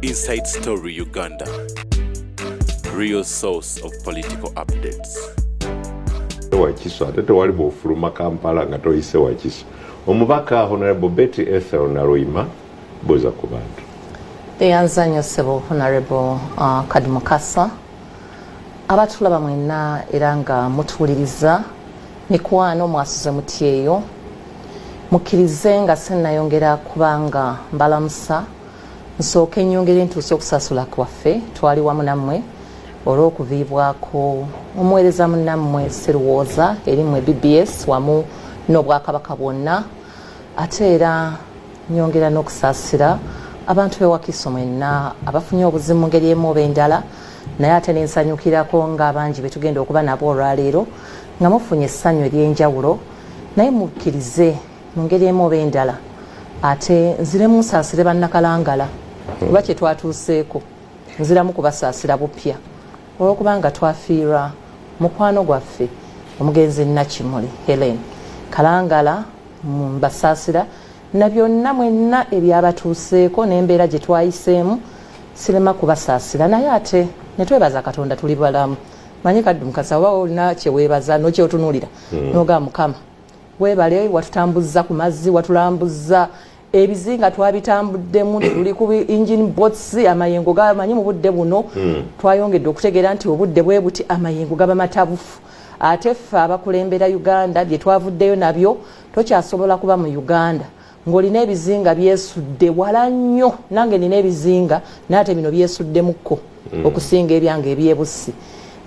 Inside Story Uganda, real source of political updates. Wakiso ate tewali bw'ofuluma Kampala nga toyise Wakiso. Omubaka Honorable Betty Ethel Naroima boza ku bantu. Beyanzanyo sebo Honorable Kadimukasa. Abatulaba mwenna era nga mutuwuliriza mikwano mwasuze mutyeyo. Mukkirize nga sennayongera kubanga mbalamusa nsooke nnyongere ntuuse okusasula kwaffe twali wamu nammwe olw'okuviibwako omuweereza munnammwe Sserwooza erimmwe BBS wamu n'Obwakabaka bwonna ate era nnyongera n'okusaasira abantu b'e Wakiso mwenna abafunye obuzibu mu ngeri emu oba endala naye ate n'ensanyukirako ng'abangi be tugenda okuba nabo olwaleero nga mufunye essanyu ery'enjawulo naye mukkirize mu ngeri emu oba endala ate nziremu nsaasire bannakalangala kuba kye twatuuseeko nziramu kubasaasira bupya olw'okubanga twafiirwa mukwano gwaffe omugenzi Nakimuli Helen Kalangala mbasaasira na byonna mwenna ebyabatuuseeko n'embeera gye twayiseemu sirema kubasaasira naye ate ne twebaza Katonda tuli balamu manyi Kadimukasa oba olina kye weebaza n'okyetunuulira n'oga Mukama weebale watutambuzza ku mazzi watulambuza ebizinga twabitambuddemu tuli ku engine boats amayengo gamanyi mu budde buno twayongedde okutegeera nti obudde bwe buti amayengo gaba matabufu ate ffe abakulembera Uganda bye twavuddeyo nabyo tokyasobola kuba mu Uganda ng'olina ebizinga byesudde wala nnyo nange nina ebizinga naate bino byesuddemuko okusinga ebyange ebyebussi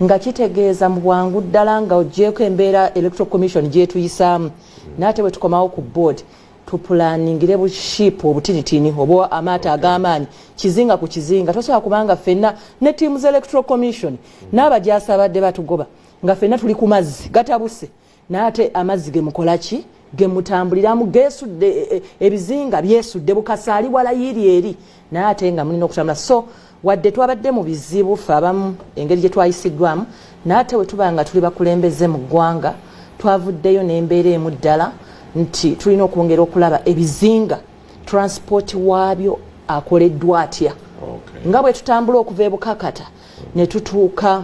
nga kitegeeza mu bwangu ddala nga oggyeko embeera Electoral Commission gyetuyisaamu naate bwe tukomawo ku board tupulaningire bushipu obutinitini oba amaato ag'amaanyi kizinga ku kizinga tosobola kubanga ffenna ne ttiimu z'Electoral Commission n'abajaasi abadde batugoba nga ffenna tuli ku mazzi gatabuse naate amazzi ge mukola ki ge mutambuliramu geesudde ebizinga byesudde bukasaali wala yiri eri naate nga mulina okutambula so wadde twabadde mu bizibu ffe abamu engeri gye twayisiddwamu naate bwe tuba nga tuli bakulembeze mu ggwanga twavuddeyo n'embeera emu ddala nti tulina okwongera okulaba ebizinga transport waabyo akoleddwa atya nga bwe tutambula okuva e Bukakata ne tutuuka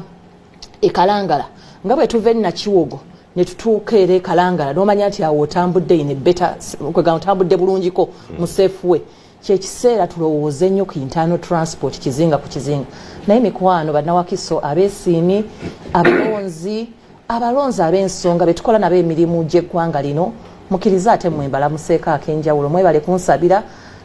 e Kalangala nga bwe tuva e Nakiwogo ne tutuuka era e Kalangala n'omanya nti awo otambudde ine beta kwega otambudde bulungiko mu safe way kyekiseera tulowooze nnyo ku internal transport kizinga ku kizinga naye mikwano bannawakiso abeesiimi abalonzi ab'ensonga betukola nabo emirimu gy'eggwanga lino mukkiriza ate mmwe mbalamuseeko ak'enjawulo mwebale kunsabira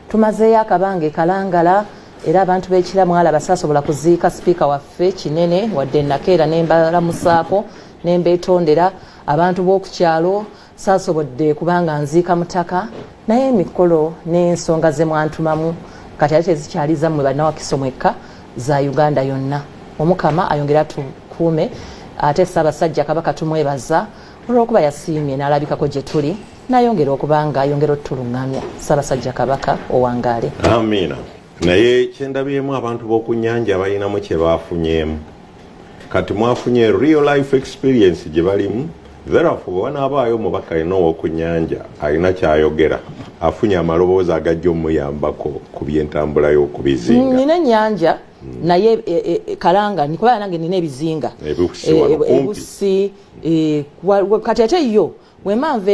tumazeeyo akabanga e Kalangala era abantu b'ekiramu alaba saasobola kuziika sipiika waffe Kinene wadde nakeera ne mbalamusaako ne mbeetondera abantu b'oku kyalo saasobodde kubanga nziika mutaka naye emikolo n'ensonga ze mwantumamu kati ate tezikyali zammwe bannawakiso mwekka za Uganda yonna omukama ayongera tukuume ate Ssaabasajja Kabaka tumwebaza olw'okuba yasiimye n'alabikako gye tuli nayongera okubanga ayongera otulungamya Ssaabasajja Kabaka owangaale amina naye kyendabyemu abantu b'oku nnyanja balinamu kye baafunyeemu kati mwafunye real life experience gye balimu therefore wanaabaayo omubaka alina ow'oku nnyanja alina kyayogera afunye amaloboozi agajja omuyambako ku byentambula y'okubizinga nina ennyanja naye Kalanga nikuba nange nina ebizinga ebusi kati ate yo wembanva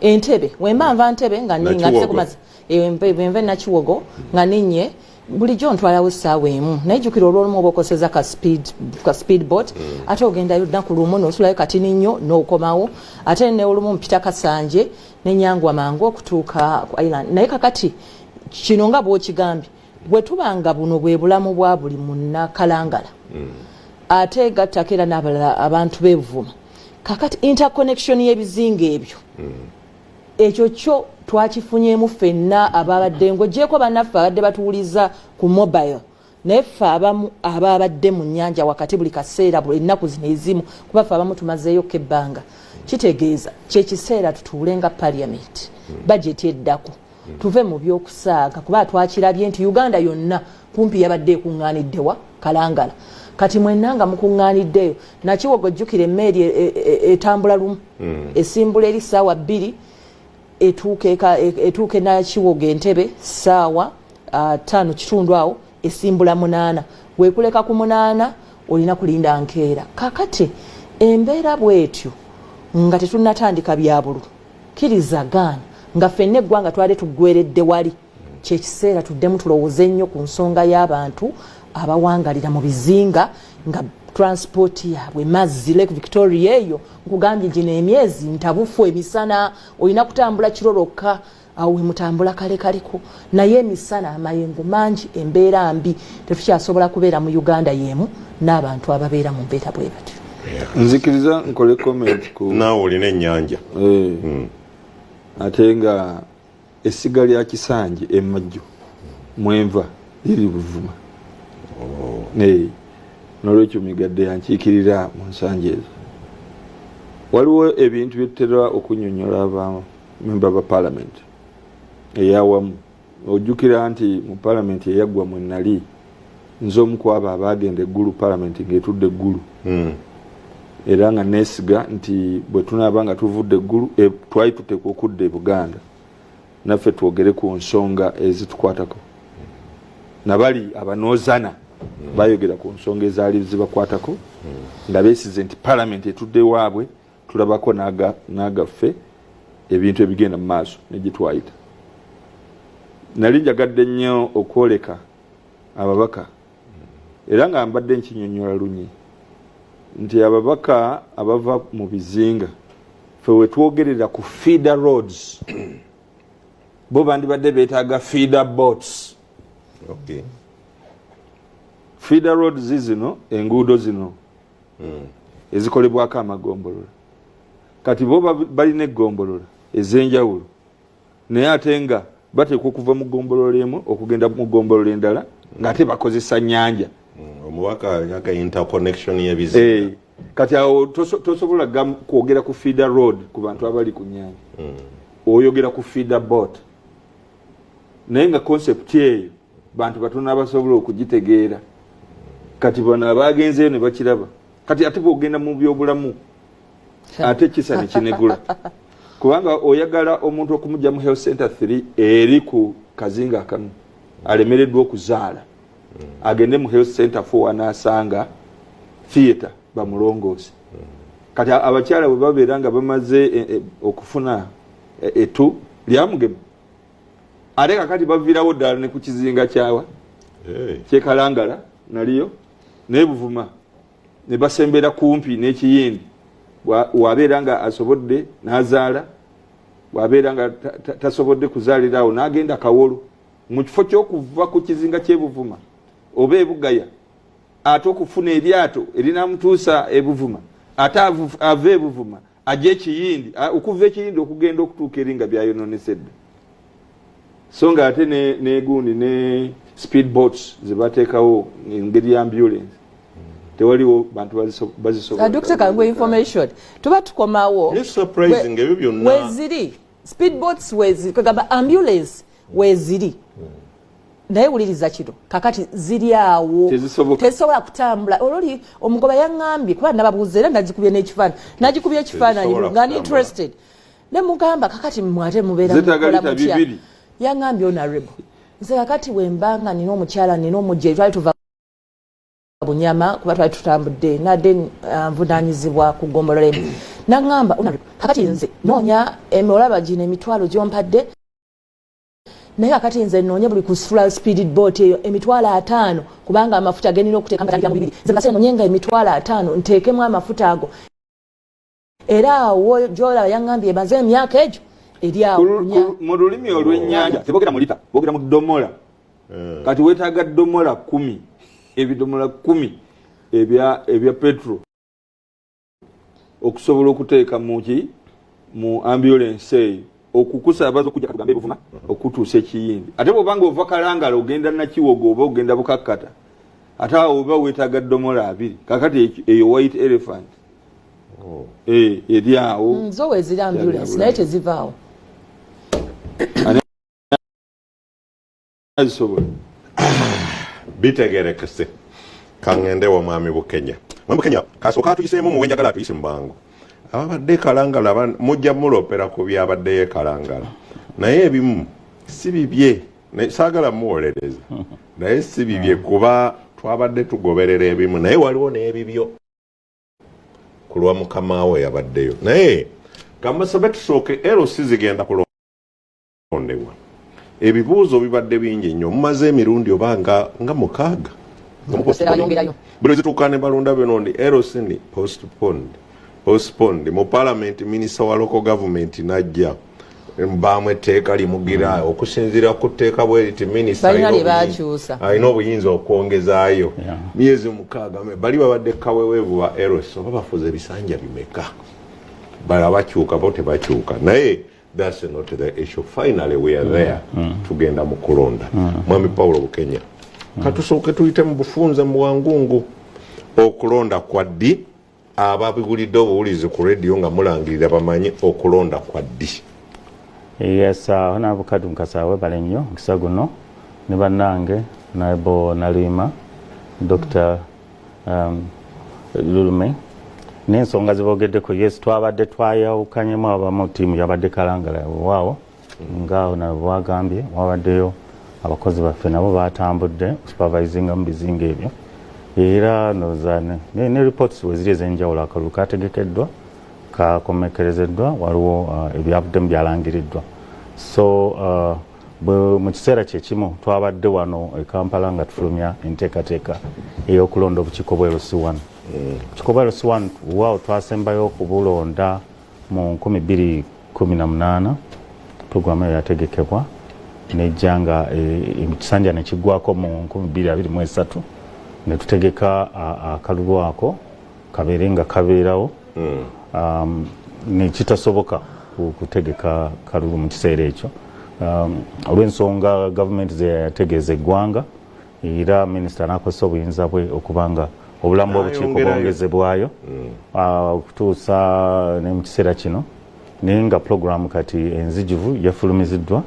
Entebbe wembanva Ntebbe nga ningatse ku mazzi wenve Nakiwogo nga ninye bulijjo ntwalawo essaawa emu naye jjukira olw'olumu oba okoseza ka speedboat ate ogendayo lunaku lumu n'osulayo katini nnyo n'okomawo ate ne olumu mpita Kasanje n'enyangwa mangu okutuuka island naye kakati kino nga bw'okigambye bwe tubanga buno bwe bulamu bwa buli munnakalangala ate gattako era n'abalala abantu b'Ebuvuma kakati interconnection y'ebizinga ebyo ekyo kyo twakifunyeemu ffenna ababadde ng'oggyeko bannaffe abadde batuwuliza ku mobile naye ffe abamu ababadde mu nnyanja wakati buli kaseera buli ennaku zino ezimu kuba ffe abamu tumazeeyoko ebbanga kitegeeza kyekiseera tutuule nga parliament bajeti eddako tuve mu by'okusaaga kuba twakirabye nti Uganda yonna kumpi yabadde ekuŋŋaaniddewa Kalangala kati mwenna nga mukuŋŋaaniddeyo Nakiwogo jjukira emmeeri etambula lumu esimbula eri ssaawa 2 etuuke Nakiwogo Entebbe ssaawa 5 kitundu awo esimbula 8 wekuleka ku 8 olina kulinda nkeera kakati embeera bwetyo nga tetunatandika bya bululu kirizagana nga ffenna eggwanga twali tuggweredde wali kyekiseera tuddemu tulowooze ennyo ku nsonga y'abantu abawangalira mu bizinga nga transport yaabwe mazzi Lake Victoria eyo nkugambye gino emyezi ntabufu emisana olina kutambula kirolokka awo mutambula kale kaliko naye emisana amayengo mangi embeera mbi tetukyasobola kubeera mu Uganda yemu n'abantu ababeera mu mbeera bwe batyo. Nzikiriza nkole comment ku naawe olina ennyanja ate nga essiga lya Kisanje Emajjo mwenva liri Buvuma n'olwekyo migadde yankiikirira mu nsanja ezo. Waliwo ebintu byetutera okunyonyola abamemba ba palamenti eyawamu. Ojjukira nti mu palamenti eyaggwa mwe nali nze omu ku abo abaagenda eggulu palamenti ng'etudde eggulu era nga neesiga nti bwe tunaaba nga tuvudde eggulu twali tuteekwa okudda e Buganda naffe twogere ku nsonga ezitukwatako. Nabali abanoozana bayogera ku nsonga ezaali zibakwatako nga beesize nti palamenti etudde waabwe tulabako n'agaffe ebintu ebigenda mu maaso ne gye twayita. Nali njagadde nnyo okwoleka ababaka era nga mbadde nkinyonyola lunyi nti ababaka abava mu bizinga ffe we twogerera ku feeder roads bo bandibadde beetaaga feeder boats. Okay. Feeder roads zino enguudo zino ezikolebwako amagombolola kati bo balina eggombolola ez'enjawulo naye ate nga bateekwa okuva mu ggombolola emu okugenda mu ggombolola endala ng'ate bakozesa nnyanja. Omubaka alina interconnection y'ebizinga. Kati awo tosobola kwogera ku feeder road ku bantu abali ku nnyanja oyogera ku feeder boat naye nga concept eyo bantu batono abasobola okugitegeera. Kati bano abagenzeeyo ne bakiraba kati ate bwogenda mu byobulamu ate kisa ne kinegula kubanga oyagala omuntu okumujja mu health center 3 eri ku kazinga akamu alemereddwa okuzaala agende mu health center 4 anaasanga theatre bamulongoose. Kati abakyala bwe babeera nga bamaze okufuna etu lyamugema ate kakati baviirawo ddala ne ku kizinga kyawa kyekalangala naliyo naye Buvuma ne basembera kumpi n'ekiyindi wabeera nga asobodde n'azaala wabeera nga tasobodde kuzaalirawo n'agenda Kawolo mu kifo ky'okuva ku kizinga ky'e Buvuma oba Bugaya ate okufuna eryato erinamutuusa e Buvuma ate ava e Buvuma ajja ekiyindi okuva ekiyindi okugenda okutuuka eringa byayononesedde. So nga ate negundi ne speed boats zibateekawo engeri ya ambulance tewaliwo bantu bazisobola. Dr. Kangwe information tuba tukomawo. It's surprising ebyo byonna weziri speed boats weziri kagamba ambulance weziri naye wuliriza kino kakati ziri awo tezisobola kutambula. Ololi omugoba yaŋŋambye kuba nababuuza era nagikubye ekifaananyi nga ni interested ne mugamba kakati mwate mubeera mukola mutya yaŋŋambye honorable nze kakati wembanga nina omukyala nina omujja twali tuva Bunyama kuba twali tutambudde nadde nvunaanyizibwa ku ggombolola emu naŋŋamba honorable kakati nze noonya olaba gino emitwalo gyompadde naye kakati nze noonye buli ku speed boat eyo emitwalo 5 kubanga amafuta genina okuteeka mu bibiri nze nase noonye nga emitwalo 5 nteekemu amafuta ago era awo gyolaba yaŋŋambye emaze emyaka egyo eri awo mu lulimi olw'ennyanja tebogera mu lita bogera mu domola kati weetaaga domola 10 ebidomola 10 ebya petro okusobola okuteeka mu ambulance eyo okukusaabaza okujja katugambe Buvuma okutuusa ekiyindi ate bw'obanga ova Kalangala ogenda Nakiwogo oba ogenda Bukakkata ate awo oba weetaaga domola 2 kakati eyo white elephant eri awo zo weziri ambulance naye tezivaawo azisobola bitegerekese kaŋŋende wa mwami Bukenya. Mwami Bukenya kasooka atuyiseemu mu wenjagala atuyise mu bango ababadde Kalangala mujja mulopera ku byabaddeyo Kalangala naye ebimu si bibye saagala muwolereza naye si bibye kuba twabadde tugoberera ebimu naye waliwo n'ebibyo ku lwa mukama we yabaddeyo naye kamusabe tusooke LC zigenda kulondebwa ebibuuzo bibadde bingi nnyo mumaze emirundi oba nga mukaaga buli zituuka ne balonda benondi LC ni postponed mu parliament minisita wa local government najja mbaamu etteeka limugira okusinziira ku tteeka bwe liti minisita alina obuyinza okwongezaayo myezi 6 bali babadde kaweweevu ba LC oba bafuze ebisanja bimeka bala bakyuka bo tebakyuka naye that's not the issue. Finally we are there tugenda mu kulonda mwami Paulo Bukenya katusooke tuyite mu bufunze mu Wangungu okulonda kwa ddi ababigulidde obuwulizi ku radio nga mulangirira bamanyi okulonda kwa ddi. Yes, Honorable Kadu Nkasawe bale nnyo mukisa guno ne bannange naibo Nalima Dr. Lulume n'ensonga zibogeddeko yes twabadde twayawukanyemu abamu ttiimu yabadde kalangala waawo ngaawo nabo bwagambye wabaddeyo abakozi baffe nabo batambudde supervisinga mu bizinga ebyo era nozane ne reports weziri ez'enjawulo akalulu kategekeddwa kakomekerezeddwa waliwo ebyavuddemu byalangiriddwa so mu kiseera kyekimu twabadde wano e Kampala nga tufulumya enteekateeka ey'okulonda obukiiko bwa LC1 obukiiko bwa LC1 waawo twasembayo okubulonda mu 2018 puroguramu eyo yategekebwa nejja nga ekisanja ne kiggwako mu 2023 ne tutegeka akalulu ako kabeere nga kabeerawo nekitasoboka kutegeka kalulu mu kiseera ekyo olw'ensonga gavumenti zeyategeeza eggwanga era minisita n'akozesa obuyinza bwe okubanga obulamu bw'obukiiko bwongezebwayo okutuusa ne mu kiseera kino naye nga puroguramu kati enzijuvu yafulumiziddwa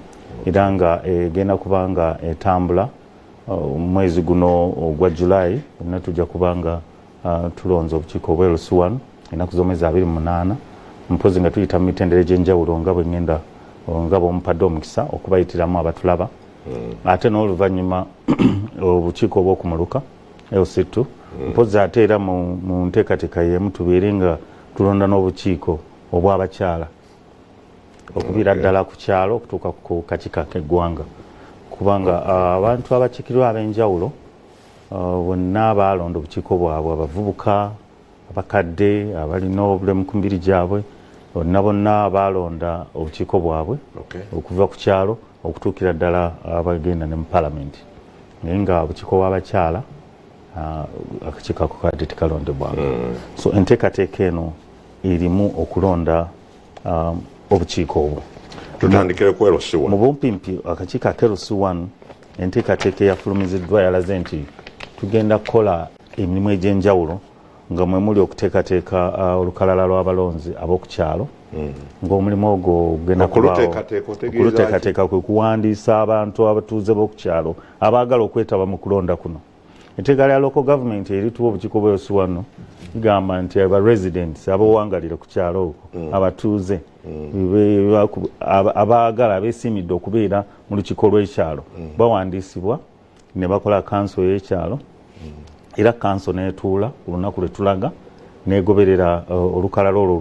era nga egenda kubanga etambula mwezi guno ogwa July na tujja kubanga tulonza obukiiko bwa LC1 ennaku z'omwezi 28 mpozi nga tuyita mu mitendera egy'enjawulo nga bwe ngenda nga bw'omupadde omukisa okubayitiramu abatulaba ate n'oluvannyuma obukiiko obw'okumuluka LC2 mpozi ate era mu nteekateeka y'emu tubeere nga tulonda n'obukiiko obw'abakyala okuviira ddala ku kyalo okutuuka ku kakiiko k'eggwanga kubanga abantu abakiikirwa ab'enjawulo bonna balonda obukiiko bwabwe abavubuka abakadde abalina obulemu ku mibiri gyabwe bonna balonda obukiiko bwabwe okuva ku kyalo okutuukira ddala abagenda ne mu palamenti naye nga obukiiko bw'abakyala akakiiko ako kadde tekalondebwanga so enteekateeka eno erimu okulonda obukiiko obwo tutandikire ku LC1 mu bumpimpi akakiiko aka LC1 enteekateeka eyafulumiziddwa yalaze nti tugenda kukola emirimu egy'enjawulo nga mwe muli okuteekateeka olukalala lw'abalonzi ab'oku kyalo ng'omulimu ogwo gugenda okuluteekateeka kwe kuwandiisa abantu abatuuze b'oku kyalo abaagala okwetaba mu kulonda kuno etteeka lya local government erituwa obukiiko bwa LC1 ligamba nti aba residents abawangalire ku kyalo okwo abatuuze abaagala abeesiimidde okubeera mu lukiiko lw'ekyalo bawandiisibwa ne bakola kanso y'ekyalo era kanso netuula ku lunaku lwe tulaga negoberera olukalala olwo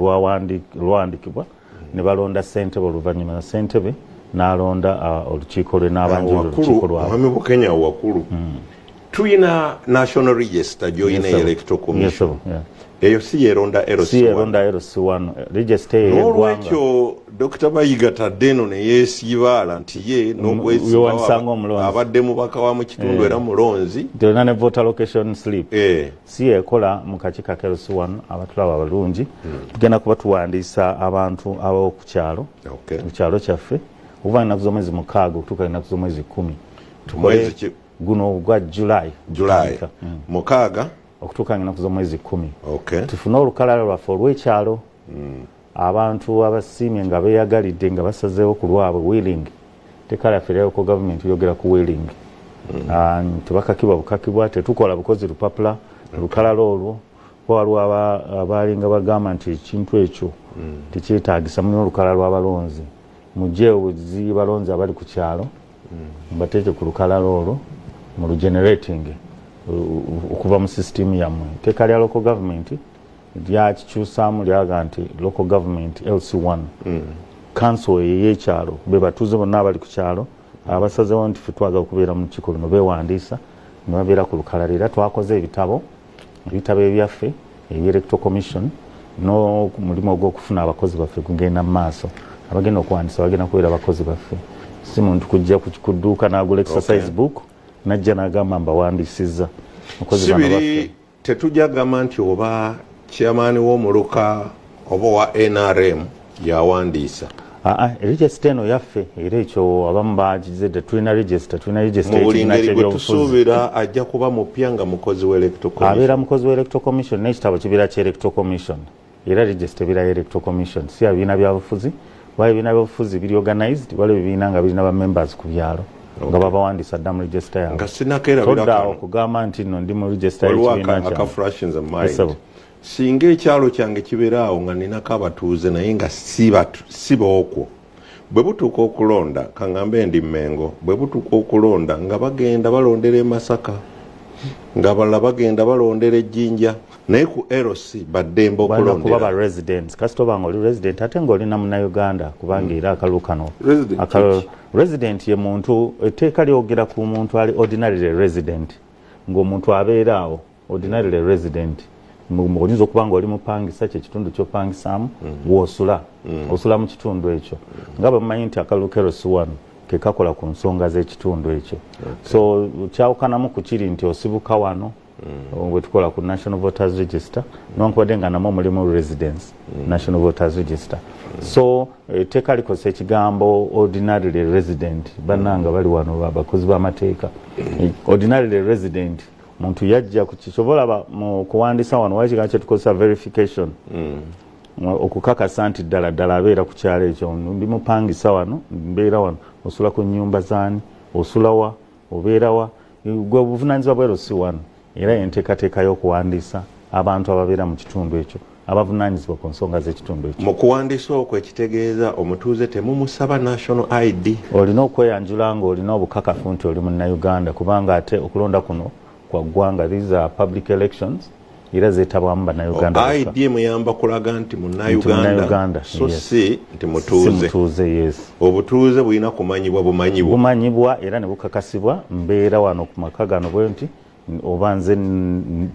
lwawandikibwa ne balonda ssentebe oluvannyuma na ssentebe n'alonda olukiiko lwe n'abanjira olukiiko lwabwe. Mwami Bukenya wakulu tuyina national register joyina electoral commission eyo si yeronda LC1 register y'eggwanga n'olwekyo Dr. Bayiga taddeno ne yeesiibaala nti ye n'obwesiba abadde mubaka wa mu kitundu era mulonzi tolina ne voter location slip si yekola mu kakiiko ka LC1 abatulaba abalungi tugenda kuba tuwandiisa abantu ab'oku kyalo mu kyalo kyaffe okuva ennaku z'omwezi 6 okutuuka ennaku z'omwezi 10 guno ogwa July 6 okutuuka ennaku z'omwezi 10 tufune olukalala lwaffe olw'ekyalo abantu abasiimye nga beeyagalidde nga basazeewo ku lwabwe willing tteeka lyaffe lyako gavumenti yogera ku willing tebakakibwa bukakibwa tetukola bukozi lupapula olukalala olwo waliwo abalinga bagamba nti ekintu ekyo tekyetaagisa muno olukalala lw'abalonzi mujje obuzi balonzi abali ku kyalo mbateeke ku lukalala olwo mu lugenerating okuva mu system yammwe. Etteeka lya local government lyakikyusaamu lyaga nti local government LC1 council ey'ekyalo be batuuze bonna abali ku kyalo abasazewo nti ffe twagala okubeera mu lukiiko luno beewandiisa ne babeera ku lukalala. Era twakoze ebitabo ebyaffe eby'electoral commission n'omulimu ogw'okufuna abakozi baffe kugenda mu maaso. Abagenda okuwandiisa bagenda kubeera abakozi baffe, si muntu kujja ku dduuka n'agula exercise book najja n'agamba mbawandiisizza mukozi bano baffe. Tetujja gamba nti oba chairman w'omuluka oba wa NRM yawandiisa. Register eno yaffe era ekyo abamu bagizedde tulina register mu buli ngeri gwe tusuubira ajja kuba mupya nga mukozi w'electoral commission. Abeera mukozi w'electoral commission n'ekitabo kibeera ky'electoral commission era register ebeera y'electoral commission, si ebibiina byabufuzi. Waliwo ebibiina byabufuzi biri organized, waliwo ebibiina nga birina ba members ku byalo nga babawandiisa dda mu register yaabwe. Nga sinnakeerabira kano okugamba nti nno ndi mu register y'ekibiina kyange. Flash in the mind. Singa ekyalo kyange kibeeraawo nga ninako abatuuze naye nga si bookwo, bwe butuuka okulonda kaŋŋambe ndi Mmengo, bwe butuuka okulonda nga bagenda balondera e Masaka, nga balala bagenda balondera e Jjinja, naye ku LC baddembe okulondera. Kuba ba residents kasita oba ng'oli resident ate ng'olina Munnayuganda kubanga era akalu kano resident ye muntu, etteeka lyogera ku muntu ali ordinary resident, ng'omuntu abeeraawo ordinary resident oyinza okuba nga oli mupangisa kyekitundu kyopangisaamu w'osula osula mu kitundu ekyo nga bamumanyi nti akalulu KRC1 ke kakola ku nsonga z'ekitundu ekyo. So kyawukanamu ku kiri nti osibuka wano bwe tukola ku National Voters Register newankubadde nga namwo mulimu residence National Voters Register. So etteeka likosa ekigambo ordinary resident bannanga bali wano abakozi b'amateeka. Ordinary resident muntu yajja ku kisobola mu kuwandiisa wano wali kigambo kyetukozesa verification okukakasa nti ddala abeera ku kyalo ekyo, ndi mupangisa wano, mbeera wano, osula ku nnyumba zaani, osulawa, obeerawa, gwe buvunaanyizibwa bwero si wano. Era enteekateeka y'okuwandiisa abantu ababeera mu kitundu ekyo abavunaanyizibwa ku nsonga z'ekitundu ekyo. Mu kuwandiisa okwo ekitegeeza omutuuze temumusaba national ID. Olina okweyanjula ng'olina obukakafu nti oli Munnayuganda kubanga ate okulonda kuno kwa ggwanga, these are public elections era zeetabwamu Bannayuganda. ID muyamba kulaga nti Munnayuganda so si nti mutuuze. Yes. Obutuuze bulina kumanyibwa bumanyibwa era ne bukakasibwa mbeera wano ku maka gano bwe nti oba nze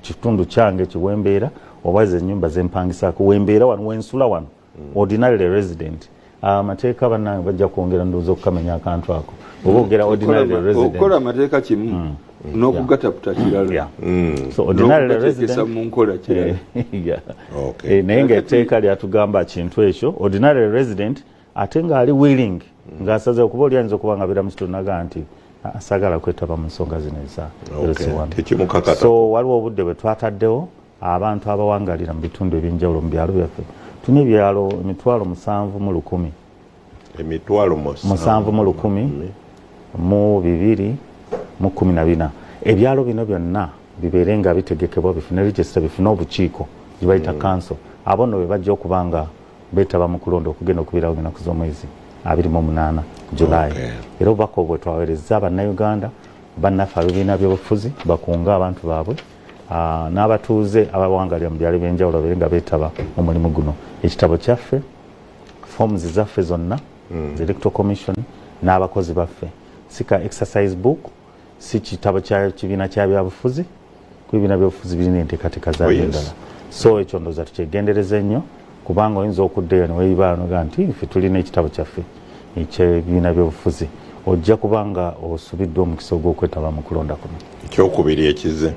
kitundu kyange kiwembeera oba ze ennyumba zempangisaako wembeera wano wensula wano ordinary resident. Amateeka bannange bajja kwongera ndowooza okukamenya akantu ako oba ogera ordinary resident okola amateeka kimu n'okugataputa kirala. So ordinary resident mu nkola kirala. Naye ng'etteeka lyatugamba kintu ekyo ordinary resident ate ng'ali willing ng'asaze okuba oli ayinza okuba nga abeera mu kitundu naga nti asagala kwetaba mu nsonga zino eza LC1. So waliwo obudde bwe twataddewo abantu abawangalira mu bitundu eby'enjawulo mu byalo byaffe. Tuna ebyalo 7,100 7,112,214. Ebyalo bino byonna bibeere nga bitegekebwa bifune register bifune obukiiko gye bayita council. Abo nno be bajja okuba nga beetaba mu kulonda okugenda okubeerawo ennaku z'omwezi 28 Julayi. Era obubaka obwo twaweereza Bannayuganda bannaffe abebibiina by'obufuzi bakunga abantu baabwe n'abatuuze abawangalira mu byalo by'enjawulo babeere nga beetaba mu mulimu guno. Ekitabo kyaffe forms zaffe zonna electoral commission n'abakozi baffe sika exercise book si kitabo kya kibiina kya byabufuzi ku bibiina by'obufuzi birina enteekateeka zaabyo endala. So ekyo ndowooza tukyegendereze nnyo kubanga oyinza okuddayo ne weeyibaala noga nti ffe tulina ekitabo kyaffe eky'ebibiina by'obufuzi ojja kubanga osubiddwa omukisa ogw'okwetaba mu kulonda kuno. Ekyokubiri ekize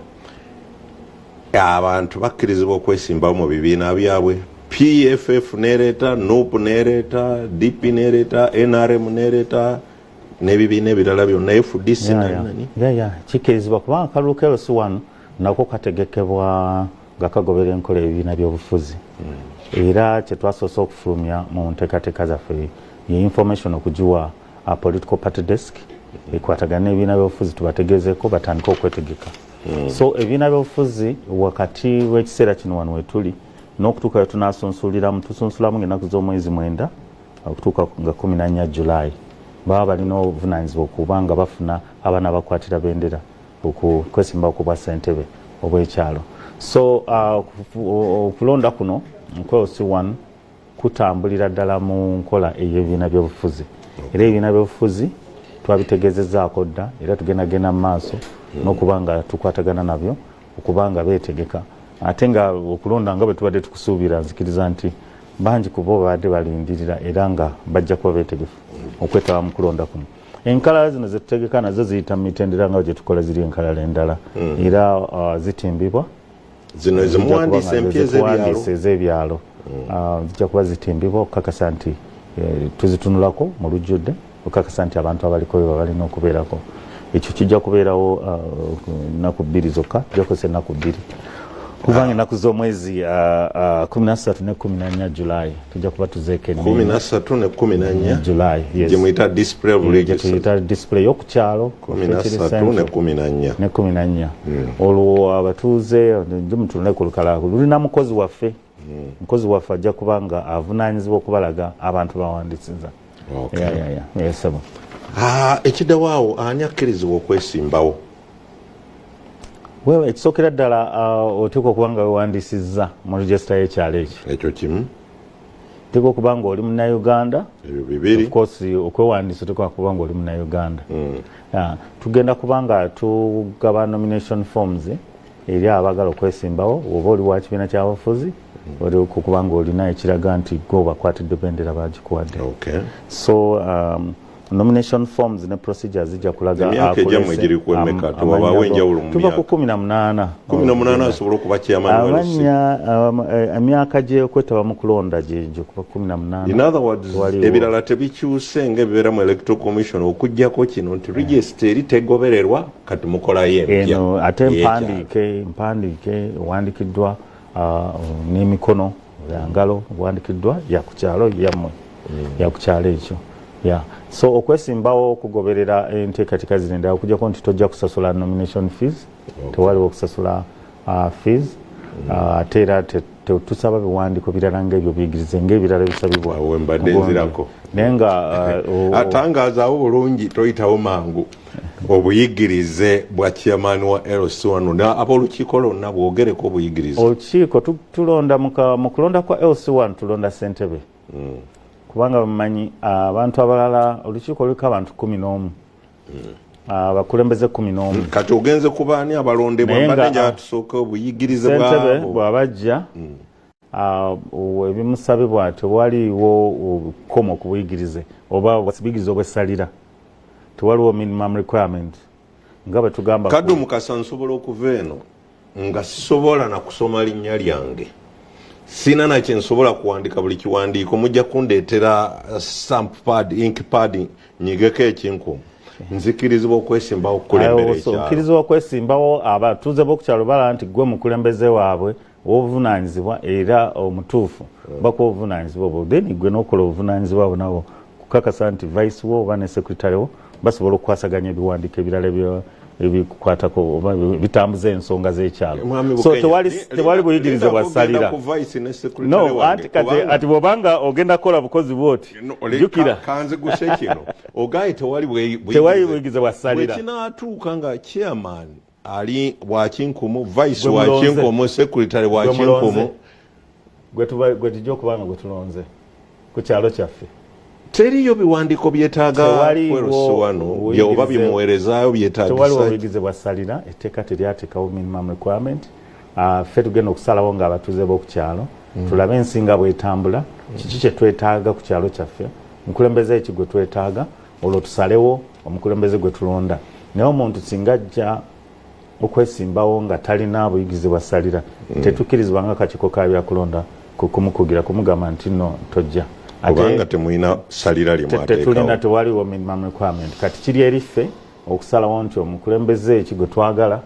abantu bakkirizibwa okwesimbawo mu bibiina byabwe. PFF nereeta, NUP nereeta, DP nereeta, NRM nereeta n'ebibiina ebirala byonna FDC nani. Kikkirizibwa kubanga akalulu KRC1 nako kategekebwa nga kagobera enkola ebibiina by'obufuzi. Era kyetwasoose okufulumya mu nteekateeka zaffe ye information okugiwa political party desk ekwatagana n'ebibiina by'obufuzi tubategezeeko batandika okwetegeka. So ebibiina by'obufuzi wakati w'ekiseera kino wano wetuli n'okutuuka we tunasunsuliramu tusunsulamu ng'ennaku z'omwezi 9 okutuuka nga 14 Julayi baba balina obuvunanyizibwa okubanga bafuna abaana bakwatira bendera okwesimbawo ku bwa ssentebe obw'ekyalo. So okulonda kuno nkwesi one kutambulira ddala mu nkola ey'ebibiina by'obufuzi, era ebibiina by'obufuzi twabitegezezaako dda era tugendagenda mu maaso n'okuba nga tukwatagana nabyo okuba nga beetegeka, ate nga okulonda nga bwe tubadde tukusuubira nzikiriza nti bangi ku bo babadde balindirira era nga bajja kuba beetegefu okwetaba mu kulonda kuno. Enkalala zino ze tutegeka nazo ziyita mu mitendera nga gye tukola ziri enkalala endala era zitimbibwa zino ezimuwandiise ez'ebyalo zijja kuba zitimbibwa okukakasa nti tuzitunulako mu lujjudde okukakasa nti abantu abaliko bwe balina okubeerako. Ekyo kijja kubeerawo ennaku 2 zokka, kijja kukosa ennaku 2 kubanga ennaku z'omwezi 13 ne 14 July tujja kuba tuzeeko 13 ne 14 July gye muyita display of religious, tuyita display y'okukyalo 13 ne 14 ne 14 olwo abatuuze mutunule ku lukala lulina mukozi waffe mukozi waffe ajja kuba nga avunaanyizibwa okubalaga abantu bawandisiza. Yesebo ekiddawaawo ani akkirizibwa okwesimbawo? Wewe ekisookera ddala oteekwa okuba nga wewandisizza mu regisita y'ekyalo ekyo kimu, oteekwa okuba nga oli munnauganda. ebyo bibiri, of course okwewandiisa oteekwa kuba nga oli munnauganda. Tugenda kuba nga tugaba nomination forms eri abagala okwesimbawo oba oli wa kibiina ky'abafuzi oli okuba nga olina ekiraga nti gwe bakwatidde bendera bagikuwadde. So nomination forms ne procedures zijja kulaga emyaka egyamwe giri ku emeka tuwabaawo enjawulo mu tuva ku 18 asobola okuba chairman abanya emyaka gy'okwetaba mu kulonda gye kuba 18. In other words ebirala tebikyuse ng'ebibeera mu electoral commission okuggyako kino nti register eri tegobererwa kati mukolayo empya ate mpandiike owandikiddwa n'emikono yangalo owandikiddwa yakukyalo yammwe yakukyalo ekyo. So okwesimbawo okugoberera enteekateeka zino endala okuggyako nti tojja kusasula nomination fees, tewaliwo okusasula fees, ate era tusaba biwandiiko birala ng'ebyo biyigirize ng'ebirala ebisabibwa mbadde nzirako naye nga atangazaawo bulungi toyitawo mangu obuyigirize bwa chairman wa LC1 ab'olukiiko lwonna bwogereko obuyigirize. Olukiiko tulonda mu kulonda kwa LC1 tulonda ssentebe kubanga bamanyi abantu abalala olukiiko luliko abantu 11 abakulembeze 11. Kati ogenze kubaani abalondebwa mbadde nja tusooka obuyigirize bwabo bw'abajja ebimusabibwa tewaliwo obukomo ku buyigirize oba buyigirize obw'essalira, tewaliwo minimum requirement nga bwe tugamba. Kaddu Mukasa nsobola okuva eno nga sisobola na kusoma linnya lyange, sina na kyensobola kuwandika buli kiwandiiko mujja kundeetera stamp pad, ink pad nyigeko ekinkumu, nzikirizibwa okwesimbawo okukulembera ekyalo. Nzikirizibwa okwesimbawo abatuuze b'okukyalo bala nti gwe mukulembeze waabwe obuvunaanyizibwa era omutuufu bakuwa obuvunaanyizibwa obwo, then gwe n'okola obuvunaanyizibwa abo nabo kukakasa nti vice wo oba ne secretary wo basobola okukwasaganya ebiwandiiko ebirala ebikukwatako oba bitambuza ensonga z'ekyalo. So tewali buyigirize bwasalira. No, ati bw'obanga ogenda kukola bukozi bwoti jjukira kanziguse kino ogaye tewali buyigirize bwasalira. Bwekinaatuuka nga chairman ali bwakinkumu, vice bwakinkumu, secretary bwakinkumu, gwe tujja okuba nga gwe tulonze ku kyalo kyaffe teriyo biwandiiko byetaaga wano oba bimuweerezaayo byetaaga. Tewali obuyigirize bwasalira, etteeka teryateekawo minimum requirement. Ffe tugenda okusalawo ng'abatuuze b'okukyalo tulabe ensinga bwetambula, kiki kye twetaaga ku kyalo kyaffe, omukulembeze eki gwe twetaaga, olwo tusalewo omukulembeze gwe tulonda. Naye omuntu singa ajja okwesimbawo nga talina buyigirize bwasalira tetukkirizibwa nga akakiiko ka byakulonda kumukugira kumugamba nti no tojja kubanga temulina salira tetulina, tewaliwo minimum requirement. Kati kiri eriffe okusalawo nti omukulembeze eki gwe twagala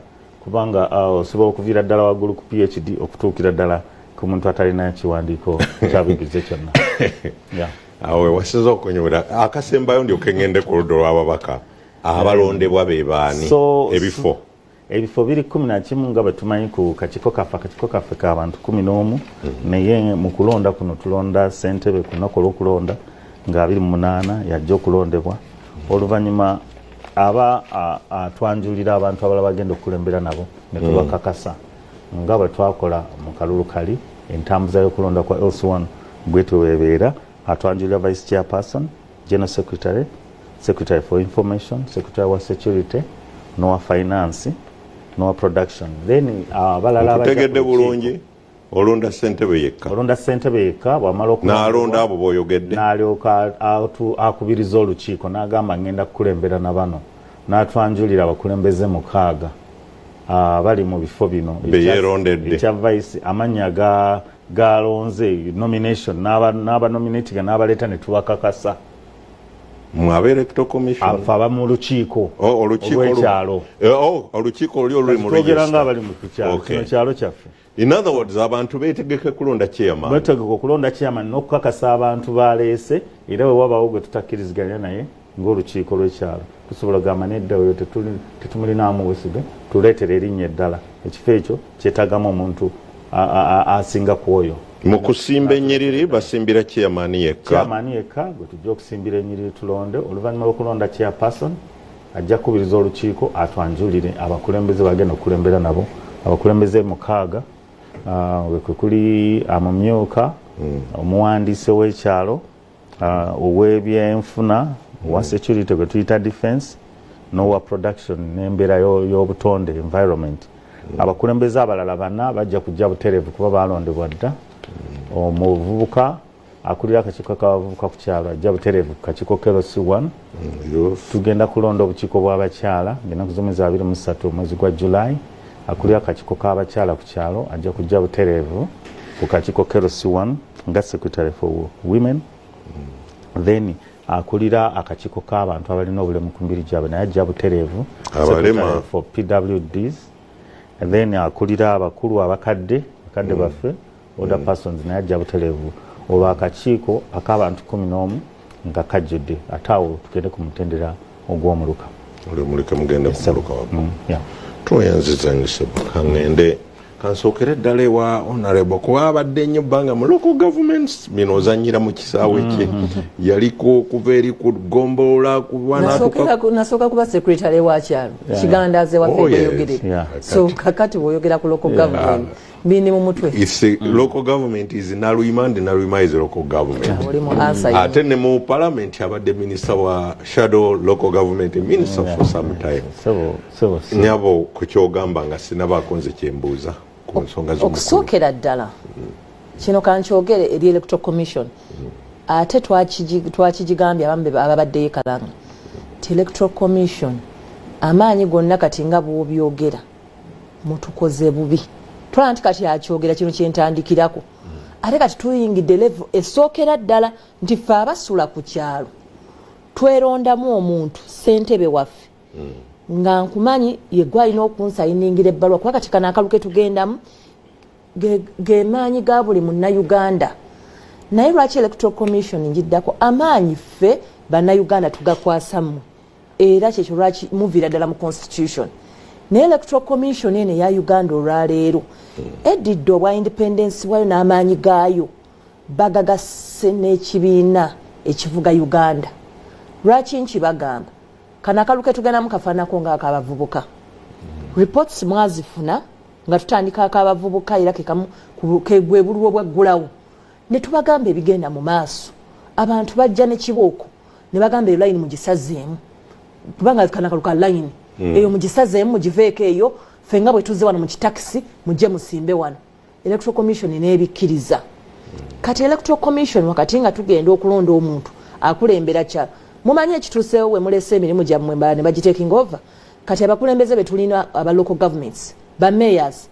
kubanga osobola okuviira ddala waggulu ku PhD okutuukira ddala ku muntu atalina kiwandiiko kyabuyigirize kyonna. awe wasiza okunyumira akasembayo ndyoke ngende ku ludda lw'ababaka abalondebwa be baani ebifo biri 11 nga bwe tumanyi ku kakiiko kaffe k'abantu 11 naye mu kulonda kuno tulonda ssentebe ku lunaku olw'okulonda nga 28 yajja okulondebwa oluvannyuma aba atwanjulira abantu abalala bagenda okukulembera nabo ne tubakakasa nga bwe twakola mu kalulu kali entambuza y'okulonda kwa LC1 bwetwe weebeera atwanjulira vice chairperson, general secretary, secretary for information, secretary wa security, nowa finance, nowa production. Then abalala abategedde bulungi olonda ssentebe yekka. Olonda ssentebe yekka bw'amala n'alonda abo b'oyogedde. N'alyoka akubiriza olukiiko n'agamba ngenda kukulembera na bano. N'atwanjulira abakulembeze 6 bali mu bifo bino. Beyeerondedde. Ekya vice amannya galonze nomination n'aba nominating n'abaleeta ne tubakakasa. Mu electoral commission aba mu lukiiko olw'ekyalo olukiiko oli oluli mu register nga bali mu kyalo kino kyalo kyaffe. In other words, abantu beetegeke kulonda chairman. Beetegeke okulonda chairman n'okukakasa abantu baleese era bwe wabaawo gwe tutakkiriziganya naye ng'olukiiko lw'ekyalo tusobola gamba nedda oyo tetumulinamu busiga tuleetere erinnya eddala ekifo ekyo kyetagamu omuntu asinga ku oyo. Mu kusimba ennyiriri basimbira chairman yekka gwe tujja okusimbira ennyiriri tulonde oluvannyuma lw'okulonda chairperson ajja kukubiriza olukiiko atwanjulire abakulembeze bagenda okukulembera nabo abakulembeze 6 kwe kuli amumyuka omuwandiisi w'ekyalo ow'ebyenfuna owa security gwe tuyita defense n'owa production n'embeera y'obutonde environment. Abakulembeze abalala 4 bajja kujja butereevu kuba balondebwa dda. Omuvubuka akulira akakiiko k'abavubuka ku kyalo ajja butereevu ku kakiiko KLC1. Tugenda kulonda obukiiko bw'abakyala ng'ennaku z'omwezi 23 omwezi gwa July. Akulira akakiiko k'abakyala ku kyalo ajja kujja butereevu ku kakiiko KLC1 nga secretary for women. Then akulira akakiiko k'abantu abalina obulemu ku mbiri gyabwe naye ajja butereevu secretary for PWDs. And then akulira abakulu abakadde baffe other persons naye ajja butereevu olwo akakiiko ak'abantu 11 nga kajjudde ate awo tugende ku mutendera ogw'omuluka. Muleke mugende ku muluka wabwe. Twoyanzizanyise kangende kansookere ddala ewa honorable kuba abadde nnyo ebbanga mu local governments bino ozanyira mu kisaawe kye yaliko kuva eri ku ggombolola nasooka kuba secretary wa kyalo kigandaze waffe bweyogerera so kakati bw'oyogera ku local government bindi mu mutwe. Local government is Naluima and Naluima is local government. Ate ne mu parliament abadde minister wa shadow local government minister for some time. Nyabo ku kyogamba nga sinabaako nze kyembuuza ku nsonga z'omukulu. Okusookera ddala kino kankyogere eri electoral commission ate twakigambye abamu ababadde yeekalanga ti electoral commission amaanyi gonna kati nga bw'obyogera mutukoze bubi. Twala nti kati akyogera kino kyentandikirako ate kati tuyingidde level esookera ddala nti ffe abasula ku kyalo twerondamu omuntu ssentebe waffe nga nkumanyi yegwe alina okunsayiningira ebbaluwa kuba kati kano akalu ke tugendamu gemaanyi ga buli munnayuganda naye lwaki electoral commission njiddako amaanyi ffe bannayuganda tugakwasamu era kyekyo lwaki muviira ddala mu constitution. Ne electoral commission ene ya Uganda olwaleero eddidde obwa independence bwayo n'amaanyi gaayo bagagasse n'ekibiina ekivuga Uganda. Lwaki nkibagamba kano akalu ke tugendamu kafaanako ng'akabavubuka. Reports mwazifuna nga tutandika akabavubuka era kegwe bulwo obwaggulawo ne tubagamba ebigenda mu maaso abantu bajja ne kibooko ne bagamba line mugisazeemu kubanga kano akalu ka line eyo mugisazeemu mugiveeko eyo ffe nga bwe tuzze wano mu kitakisi mujje musimbe wano. Electoral commission n'ebikkiriza. Kati electoral commission wakati nga tugenda okulonda omuntu akulembera kyalo mumanyi ekituuseewo we mulese emirimu gyammwe ne bagitaking over. Kati abakulembeze be tulina aba local governments ba mayors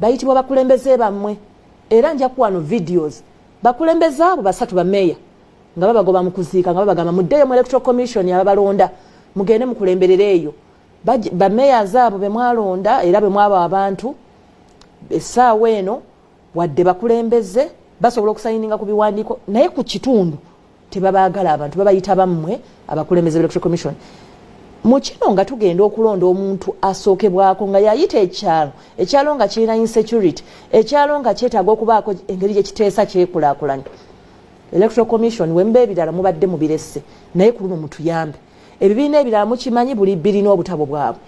bayitibwa bakulembeze bammwe era nja kuwano videos bakulembeze abo 3 ba mayor nga babagoba mu kuziika nga babagamba muddeyo mu electoral commission ababalonda mugende mukulemberera eyo. Ba mayors abo be mwalonda era be mwaba abantu essaawa eno wadde bakulembeze basobola okusayininga ku biwandiiko naye ku kitundu tebabaagala abantu babayita bammwe abakulembeze electoral commission. Mu kino nga tugenda okulonda omuntu asookebwako nga yayita ekyalo nga kirina insecurity ekyalo nga kyetaaga okubaako engeri gye kiteesa kyekulaakulanya. Electoral commission wemba ebirala mubadde mubiresse naye ku luno mutuyambe ebibiina ebirala mukimanyi buli birina obutabo bwabwe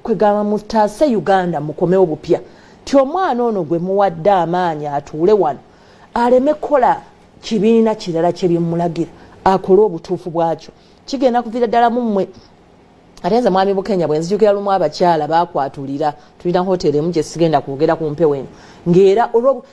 kwegamba mutaase Uganda mukomewo bupya ti omwana ono gwe muwadde amaanyi atuule wano aleme kukola kibiina kirala kye bimulagira akole obutuufu bwakyo kigenda kuviira ddala mu mmwe ate nze mwami Bukenya bwe nzijukira lumu abakyala bakwatulira tulina hoteri emu gye sigenda kwogera ku mpewo eno ng'era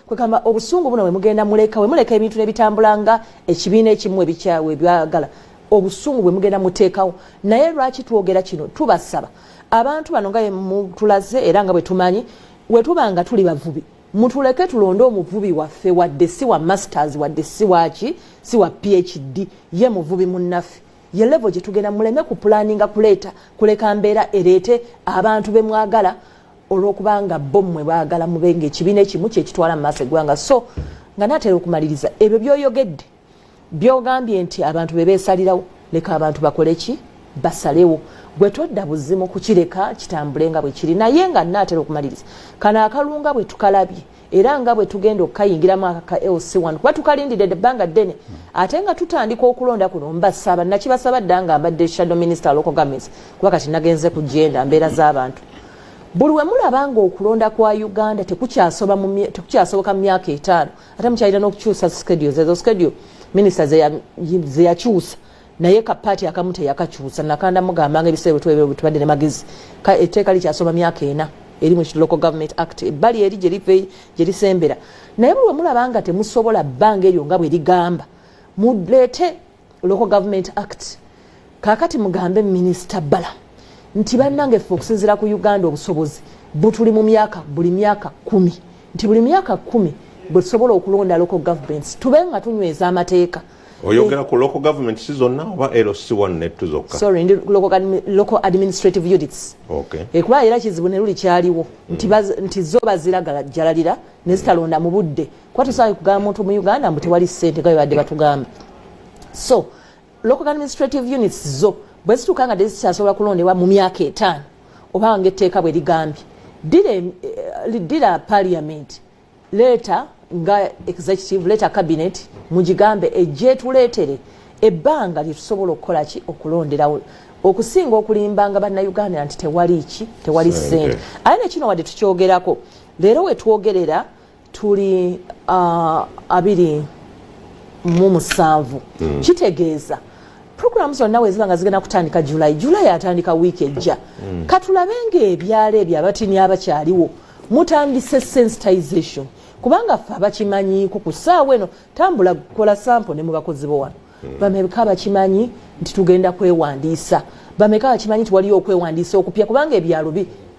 kwegamba obusungu buno bwe mugenda muleka ebintu ne bitambula nga ekibiina ekimu ebikyawe byagala obusungu bwe mugenda muteekawo naye lwaki twogera kino tubasaba abantu bano nga mutulaze era nga bwe tumanyi wetubanga tuli bavubi mutuleke tulonde omuvubi waffe wadde si wa masters wadde si waki si wa PhD ye muvubi munnaffe ye level gye tugenda muleme ku planninga kuleka mbeera ereete abantu be mwagala olw'okubanga bo mmwe baagala mubenge ekibiina ekimu kyekitwala mu maaso eggwanga so nga naatera okumaliriza ebyo byoyogedde byogambye nti abantu be beesalirawo leka abantu bakole ki basalewo gwe todda buzimu kukireka kitambule nga bwe kiri naye nga naatera okumaliriza kano akalunga bwe tukalabye era nga bwe tugenda okukayingiramu aka LC1 kuba tukalindidde ebbanga ddene ate nga tutandika okulonda kuno mbasaba nakibasaba dda nga mbadde shadow minister local governments kuba kati nagenze ku genda mbeera z'abantu buli we mulaba nga okulonda kwa Uganda tekukyasoboka mu myaka 5 ate mukyalira n'okukyusa schedules ezo schedule minister ze yakyusa naye kapaati akamu teyakakyusa nakanda mugambanga ebiseera tubadde ne magezi etteeka likyasoma myaka 4 eri mu local government act ebbali eri gye lisembera naye buli we mulaba nga temusobola bbanga eryo nga bwe ligamba muleete local government act kaakati mugambe minisita Bala nti bannange ffe okusinziira ku Uganda obusobozi butuli mu myaka buli myaka 10 nti buli myaka 10 bwe tusobola okulonda local governments tube nga tunyweza amateeka oyogera ku local government si zonna oba LC1 nettu zokka sorry ndi local administrative units kuba era kizibu ne luli kyaliwo nti zo baziragalira ne zitalonda mu budde kuba tusabe kugamba muntu mu Uganda mbu tewali ssente nga badde batugamba so local administrative units zo bwe zituuka nga tezikyasobola kulondebwa mu myaka 5 oba ng'etteeka bwe ligambye dira parliament leeta nga executive letter cabinet mugigambe ejje tuleetere ebbanga litusobola okukola ki okulonderawo okusinga okulimbanga bannayuganda nti tewali ssente aye nekino wadde tukyogerako leero we twogerera tuli 27 kitegeeza programs zonna we ziba nga zigenda kutandika July atandika wiiki ejja katulabe ng'ebyalo ebyo abatini abakyaliwo mutandise sensitization kubanga ffe abakimanyiiko ku ssaawa eno tambula kola sample ne mu bakozi bo wano bameka abakimanyi nti tugenda kwewandiisa bameka abakimanyi nti waliyo okwewandiisa okupya kubanga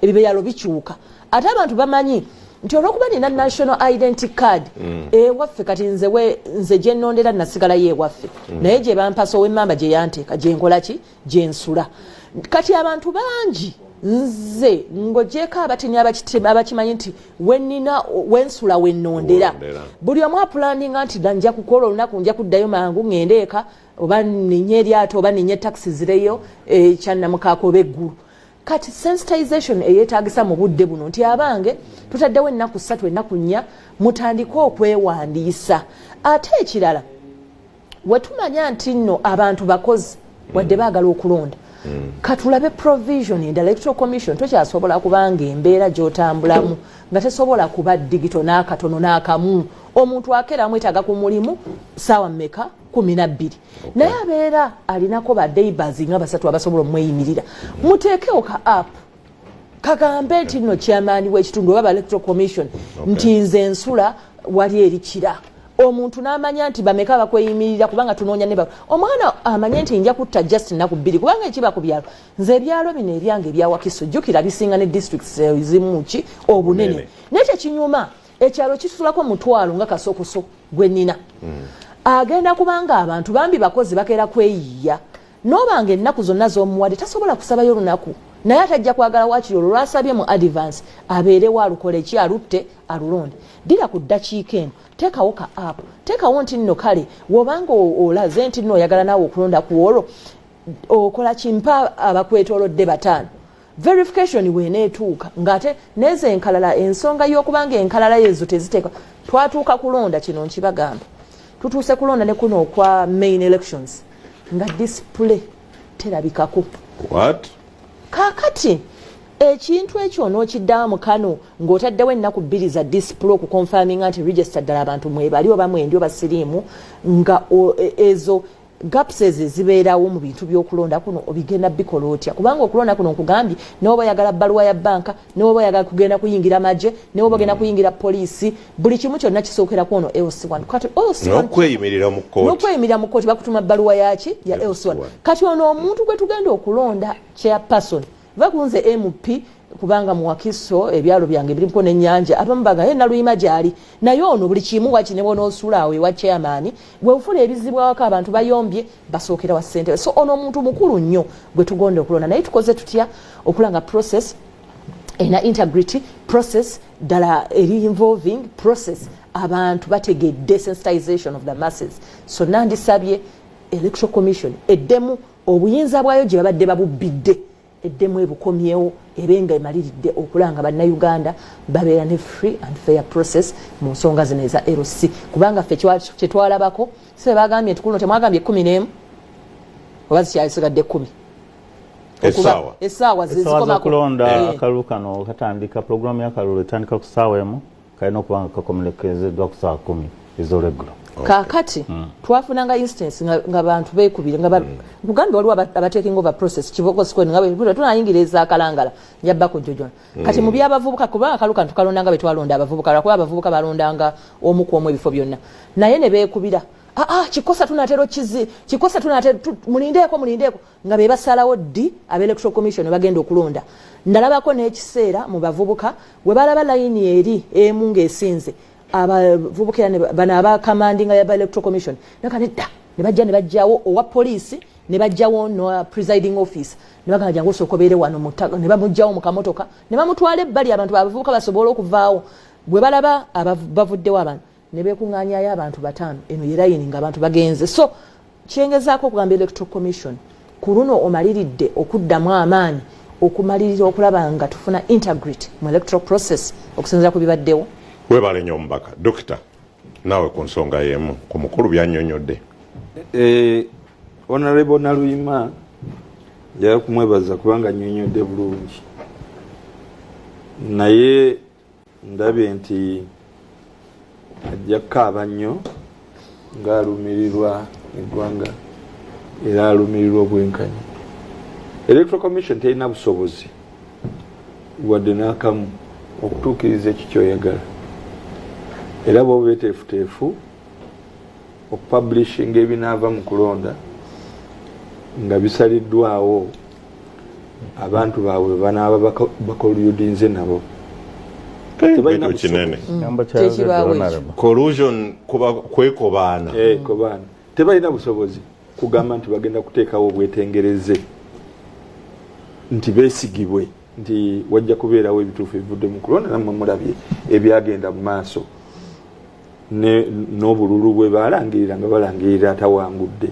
ebibyalo bikyuka ate abantu bamanyi nti olwokuba nina national identity card ewaffe kati nze gye nnondera nasigalayo ewaffe naye gye bampasa ow'emmamba gye yanteeka gye nkola ki gye nsula kati abantu bangi nze ng'ogyeko abatini abakimanyi nti wensula wennondera buli omu apulaninga nti nja kukola olunaku nja kuddayo mangu ngende eka oba ninye eryato oba ninye taxi zireyo ekyannamukaako oba eggulu kati sensitization eyeetagisa mu budde buno nti abange tutaddewo ennaku 3 ennaku 4 mutandike okwewandiisa ate ekirala wetumanya nti nno abantu bakozi wadde baagala okulonda katulabe provision in the electoral commission tokyasobola kubanga embeera gy'otambulamu nga tesobola kuba digito n'akatono n'akamu omuntu akeera mwetaaga ku mulimu ssaawa mmeka 12 naye abeera alinako baddeibas nga 3 abasobola omweyimirira muteekewo ka app kagambe nti nno kyamaani w'ekitundu oba electoral commission nti nze ensula wali erikira omuntu n'amanya nti bameka bakweyimirira kubanga tunoonya ne omwana amanye nti nja kutta just nnaku 2 kubanga ekiba ku byalo nze ebyalo bino ebyange ebyawakiso jjukira bisinga ne districts ezimu ki obunene naye tekinyuma ekyalo kitusulako mutwalo nga kasokoso gwe nnina agenda kubanga abantu bambi bakozi bakeera kweyiya n'obanga ennaku zonna z'omuwadde tasobola kusabayo olunaku naye atajja kwagala wakiri olwo lwasabye mu advance abeerewo alukole ki alutte alulonde dira ku ddakiika eno teekawo ka app teekawo nti nno kale wobanga olaze nti nno oyagala naawe okulonda ku olwo okola kimpa abakwetoolodde 5 verification weeneetuuka ng'ate nezo enkalala ensonga y'okubanga enkalala ezo teziteeka twatuuka kulonda kino nkibagamba tutuuse kulonda ne kuno okwa main elections nga display terabikako. What? Kakati ekintu ekyo n'okiddamu mu kano ng'otaddewo ennaku 2 za disiplo okukonfaminga nti register ddala abantu mwebali oba mwendi oba siriimu nga ezo gaps ezo zibeerawo mu bintu by'okulonda kuno obigenda bikola otya kubanga okulonda kuno nkugambye n'oba oyagala bbaluwa ya banka n'oba oyagala kugenda kuyingira magye n'oba ogenda kuyingira poliisi buli kimu kyonna kisookerako ono LC1 kati n'okweyimirira mu kkooti bakutuma bbaluwa yaki ya LC1 kati ono omuntu gwe tugenda okulonda chairperson bakunze MP kubanga mu Wakiso ebyalo byange birimko n'ennyanja abamu bagaye naluyima gyali naye ono buli kimu waki ne bonosula awe wa chairman gwe ufuna ebizibwa waka abantu bayombye basookera wa ssente so ono omuntu mukulu nnyo gwe tugonde okulonda naye tukoze tutya okulanga process ena integrity process dala eri involving process abantu bategedde sensitization of the masses so nandisabye electoral commission eddemu obuyinza bwayo gye babadde babubbidde eddemu ebukomyewo ebenga emaliridde okulanga bannayuganda babeera ne free and fair process mu nsonga zino eza LC kubanga ffe kyetwalabako se bagambye tukuno temwagambye 11 oba zikyasigadde 10 essaawa zizikomako akalulu kano katandika programu y'akalulu etandika ku ssaawa emu kalina okubanga kakomulekezeddwa ku ssaawa 10 ezolegulo kakati twafunanga instance nga bantu bekubire nga Buganda waliwo abatekinga over process kiboko sikweni nga tunayingira ezakalangala njabbako njojona kati mu byabavubuka kubanga kaluka tukalondanga betwalonda abavubuka lwakuba abavubuka balondanga omu ku omu ebifo byonna naye ne beekubira kikosa tunatero kikosa tunatero mulindeeko nga bebasalawo ddi ab'electoral commission bagenda okulonda ndalabako n'ekiseera mu bavubuka we balaba layini eri emu ng'esinze abavubukira bana abakamandinga ya electoral commission nakanedda ne bajjawo owa poliisi ne bajjawo no presiding office ne bagamba jangu sokobeere wano mutaga ne bamujjawo mu kamotoka ne bamutwala ebbali abantu abavubuka basobola okuvaawo bwe balaba bavuddewo abantu ne beekuŋŋaanyayo abantu 5 eno yerayini nga abantu bagenze so kyengezaako okugamba electoral commission ku luno omaliridde okuddamu amaanyi okumalirira okulaba nga tufuna integrity mu electoral process okusinziira ku bibaddewo webale nnyo omubaka dokita naawe ku nsonga y'emu ku mukulu byannyonnyodde honorable Naluyima njaga kumwebaza kubanga nnyonnyodde bulungi naye ndabye nti ajja kukaaba nnyo ng'alumirirwa eggwanga era alumirirwa obwenkanyi electoral commission terina busobozi wadde n'akamu okutuukiriza ekyo kyoyagala era bw'oba beteefuteefu okupublishinga ebinaava mu kulonda nga bisaliddwawo abantu baabwe banaaba bakoludinze nabo kinene collusion kwekobaana tebalina busobozi kugamba nti bagenda kuteekawo obwetengereze nti beesigibwe nti wajja kubeerawo ebituufu ebivudde mu kulonda nammwe mulabye ebyagenda mu maaso n'obululu bwe balangirira nga balangirira atawangudde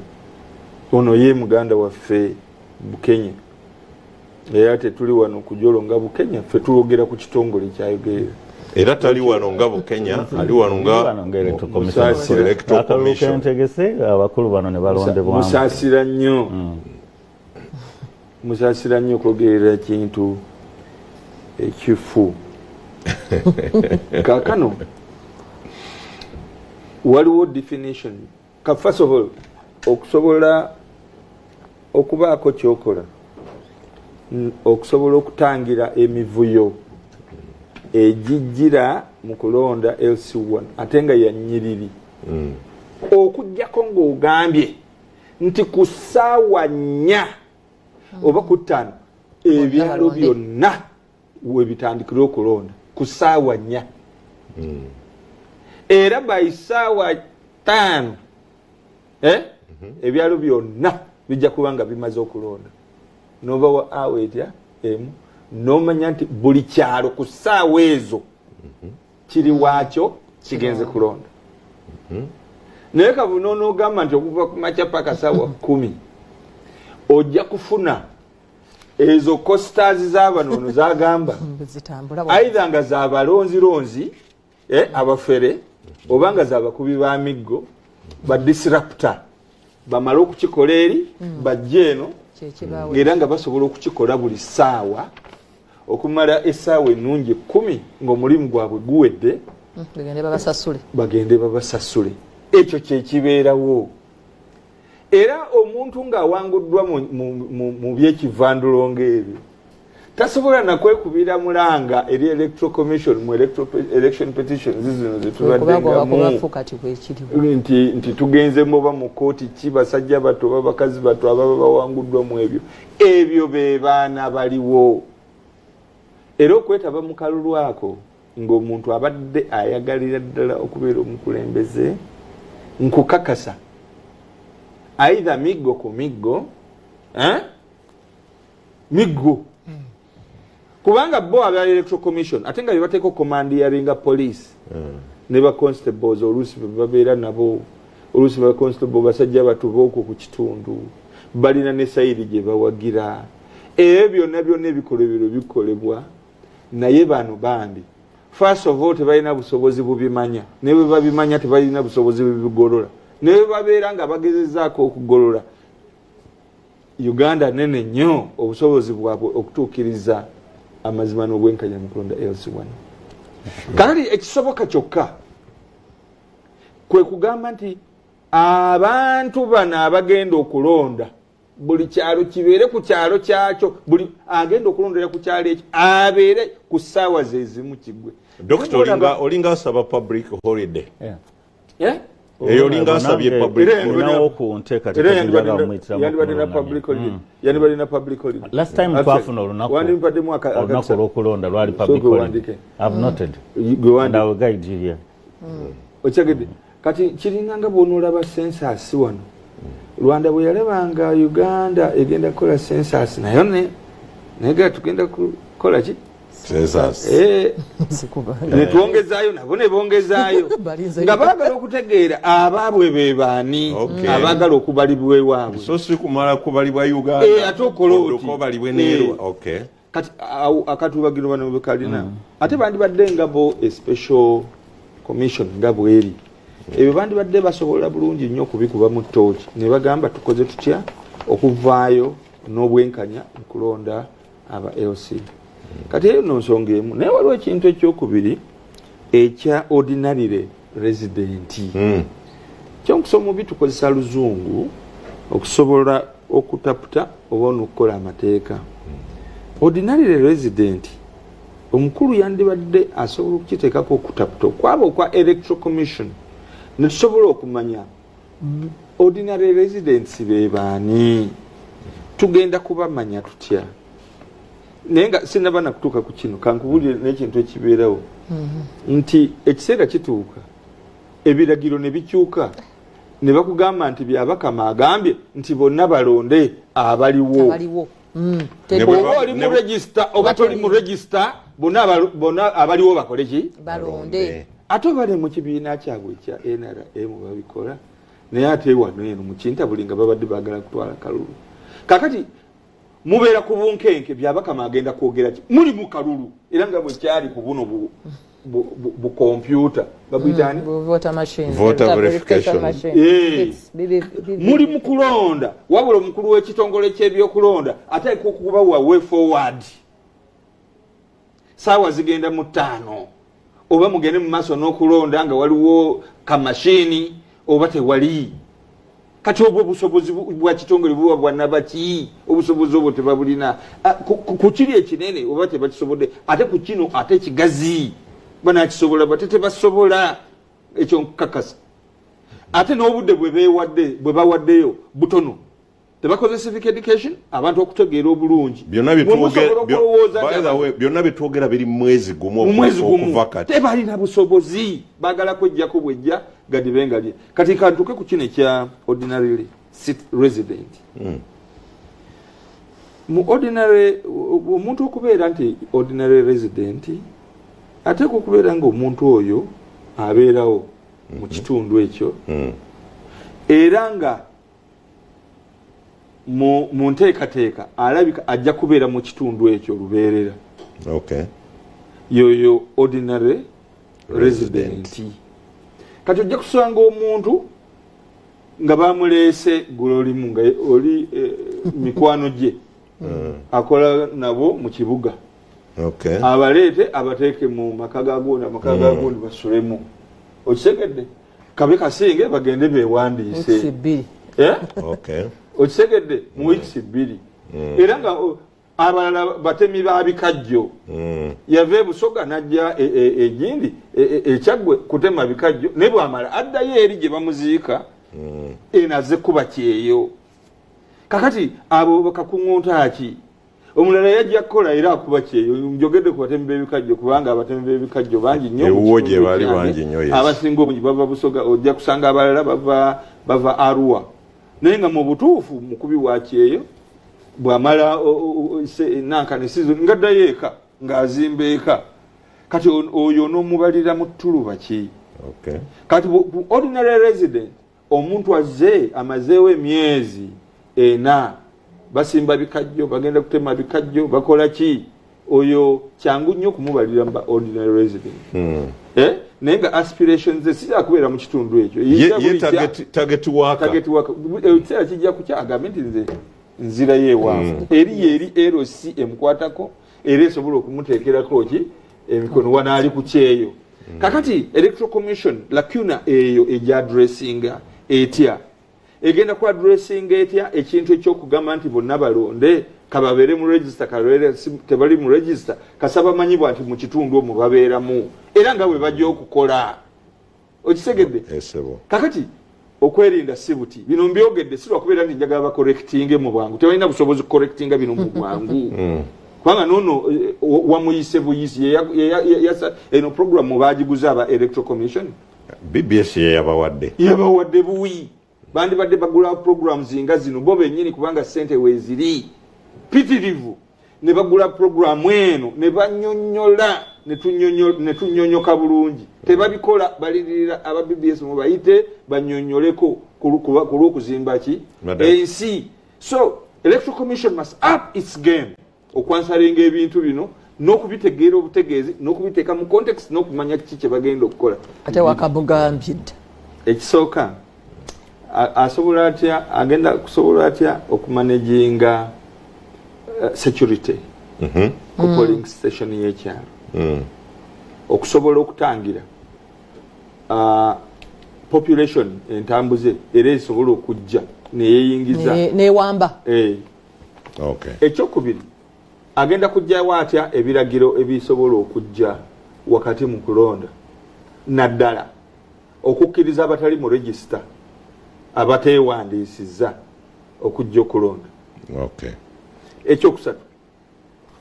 ono ye muganda waffe Bukenya era tetuli wano kujolo nga Bukenya ffe tulogera ku kitongole kyayogerera era tali wano nga Bukenya ali wano nga electoral commission tegese abakulu bano ne balondebwa musaasira nnyo okwogerera ekintu ekifu kaakano waliwo definition first of all okusobola okubaako kyokola okusobola okutangira emivuyo ejijjira mu kulonda LC1 ate nga yannyiriri okujjako ng'ogambye nti ku ssaawa 4 oba ku 5 ebyalo byonna webitandikira okulonda ku ssaawa 4 era by ssaawa 5 ebyalo byonna bijja kuba nga bimaze okulonda nova wa awe etya emu nomanya nti buli kyalo ku ssaawa ezo kiri waakyo kigenze kulonda naye kabuno n'ogamba nti okuva ku makya paka ssaawa 10 ojja kufuna ezo costas z'abanono zagamba aidha nga z'abalonzironzi abafere oba nga z'abakubi b'amiggo badisruptor bamala okukikola eri bajja eno ng'era nga basobola okukikola buli ssaawa okumala essaawa ennungi 10 ng'omulimu gwabwe guwedde bagende babasasule. Ekyo kyekibeerawo. Era omuntu ng'awanguddwa mu byekivandulo ng'ebyo tasobola nakwekubira mulanga eri electoral commission mu election petitions zino zetubaddengamu nti tugenzemu oba mu kooti ki basajja bato oba bakazi bato ababa bawanguddwa mu ebyo be baana baliwo. Era okwetaba mu kalulu ako ng'omuntu abadde ayagalira ddala okubeera omukulembeze nkukakasa aidha miggo ku miggo miggo kubanga bo aba electoral commission ate nga bibateeko command yaringa police ne ba constables oluusi babeera nabo oluusi ba constable basajja batubooko ku kitundu balina ne sayiri gye bawagira ebyo byonna ebikolebero bikolebwa naye bano bandi first of all tebalina busobozi bubimanya ne bwe babimanya tebalina busobozi bubigolola ne bwe babeera nga bagezezaako okugolola Uganda nene nnyo obusobozi bwabwe okutuukiriza amazima n'obwenkanya mu kulonda LC1. Kakati ekisoboka kyokka kwe kugamba nti abantu bano abagenda okulonda buli kyalo kibeere ku kyalo kyakyo buli agenda okulondera ku kyalo ekyo abeere ku ssaawa ze zimu kigwe. Dr. olinga asaba public holiday. Eyo olinga asabye public yandibadde na public holiday. Last time twafuna olunaku olw'okulonda lwali public holiday. I've noted. And I will guide you here. Okyagedde kati kiringanga bw'onoolaba census wano Rwanda bwe yalabanga Uganda egenda kukola census nayo naye tugenda kukola ki census netwongezaayo nabo ne bongezaayo nga baagala okutegeera abaabwe be baani abaagala okubalibwa ewaabwe so si kumala kubalibwa Uganda ate okola oti balibwe neerwa kati akatubagiro bano bekalina ate bandibadde nga bo a special commission nga bweri ebyo bandibadde basobola bulungi nnyo okubikuba mu ttooki ne bagamba tukoze tutya okuvaayo n'obwenkanya mu kulonda aba LC. Kati eyo no nsonga emu naye waliwo ekintu ekyokubiri ekya ordinary resident kyonkusoma omubi tukozesa luzungu okusobola okutaputa oba n'okukola amateeka. Ordinary resident omukulu yandibadde asobola okukiteekako okutaputa okwaba okwa electoral commission netusobola okumanya ordinary residents be baani tugenda kubamanya tutya. Naye nga sinaba nakutuuka ku kino kankubulire n'ekintu ekibeerawo nti ekiseera kituuka ebiragiro ne bikyuka ne bakugamba nti byabakama agambye nti bonna balonde abaliwo oba oli mu register oba toli mu register bonna abaliwo bakole ki balonde ate bali mu kibiina kyabwe ekya NRM babikola naye ate wano eno mu Kintabuli nga babadde baagala kutwala kalulu kakati mubeera ku bunkenke byabakama agenda kwogera ki muli mu kalulu era nga bwe kyali ku buno bu computer babuyitaani voter verification muli mu kulonda wabula omukulu w'ekitongole ky'ebyokulonda ate okubawa way forward saawa zigenda mu 5 oba mugende mu maaso n'okulonda nga waliwo kamashini oba tewali. Kati obwo obusobozi bwa kitongole buba bwannabaki obusobozi obwo tebabulina ku kiri ekinene oba tebakisobodde ate ku kino ate kigazi banakisobola bate tebasobola ekyo nkakasa ate n'obudde bwe bawaddeyo butono tebakoze civic education abantu okutegeera obulungi byonna bitwogera biri mwezi gumu okuva kati tebalina busobozi baagala kwejjako bwejja gadibengalye kati kantuke ku kino ekya ordinary resident mu ordinary omuntu okubeera nti ordinary resident ate okubeera nga omuntu oyo abeerawo mu kitundu ekyo era nga mu nteekateeka alabika ajja kubeera mu kitundu ekyo lubeerera yoyo ordinary resident. Kati ojja kusanga omuntu nga bamulese guloli munga oli mikwano gye akola nabo mu kibuga abalete abateeke mu makaga agondi basulemu okitegedde kabe kasinge bagende bewandiise okitegedde mu weeks 2 era nga abalala batemi ba bikajjo yave e Busoga najja egindi ekyagwe kutema bikajjo ne bwamala addayo eri gye bamuziika enaze kuba kyeyo kakati abo bakakungonta ki omulala yajja kukola era akuba kyeyo njogedde ku batemi b'ebikajjo kubanga abatemi b'ebikajjo bangi nnyo ewoje bali bangi nnyo abasinga obungi bava Busoga ojja kusanga abalala bava Arua naye nga mu butuufu mukubi wa kyeyo bwamala nankane sizo ngaddayo eka ng'azimba eka kati oyo n'omubalira mu ttuluba ki kati ordinary resident omuntu amazeewo emyezi 4 basimba bikajjo bagenda kutema bikajjo bakola ki oyo kyangu nnyo kumubalira mba ordinary resident naye nga aspirations ze sijja kubeera mu kitundu ekyo target worker ekiseera kijja kukyagambe nti nze nzira yeewanvu eri LC emukwatako era esobola okumuteekerako ki emikono wanaali ku kyeyo kakati electoral commission lacuna eyo ejadressinga etya egenda ku addressinga etya ekintu ekyokugamba nti bonna balonde kababeere mu register kalwere tebali mu register kasaba manyibwa nti mu kitundu omwo babeeramu era nga bwe bajja okukola okisegedde kakati okwerinda sibuti bino mbyogedde sirwa kubeera nti njagala bakorectinge mu bwangu tebalina busobozi kukorectinga bino mu bwangu kubanga nono wamuyise buyisi eno programu bagiguza aba electoral commission BBS yabawadde buwi bandi badde bagula programs nga zino bo bennyini kubanga sente weeziri pitirivu ne bagula programu eno ne bannyonnyola ne tunnyonnyoka bulungi tebabikola balirira aba BBS mu bayite bannyonnyoleko ku lw'okuzimba ki ensi so electoral commission must up its game okwansalinga ebintu bino n'okubitegeera obutegeezi n'okubiteeka mu context n'okumanya kiki kye bagenda okukola ate wakamugambye dda ekisooka asobola atya agenda kusobola atya okumanaginga security ku polling station y'ekyalo okusobola okutangira population entambuze era esobola okujja neyeyingiza newamba ekyokubiri agenda kujjawo atya ebiragiro ebisobola okujja wakati mu kulonda naddala okukkiriza abatali mu register abateewandiisizza okujja okulonda ekyokusatu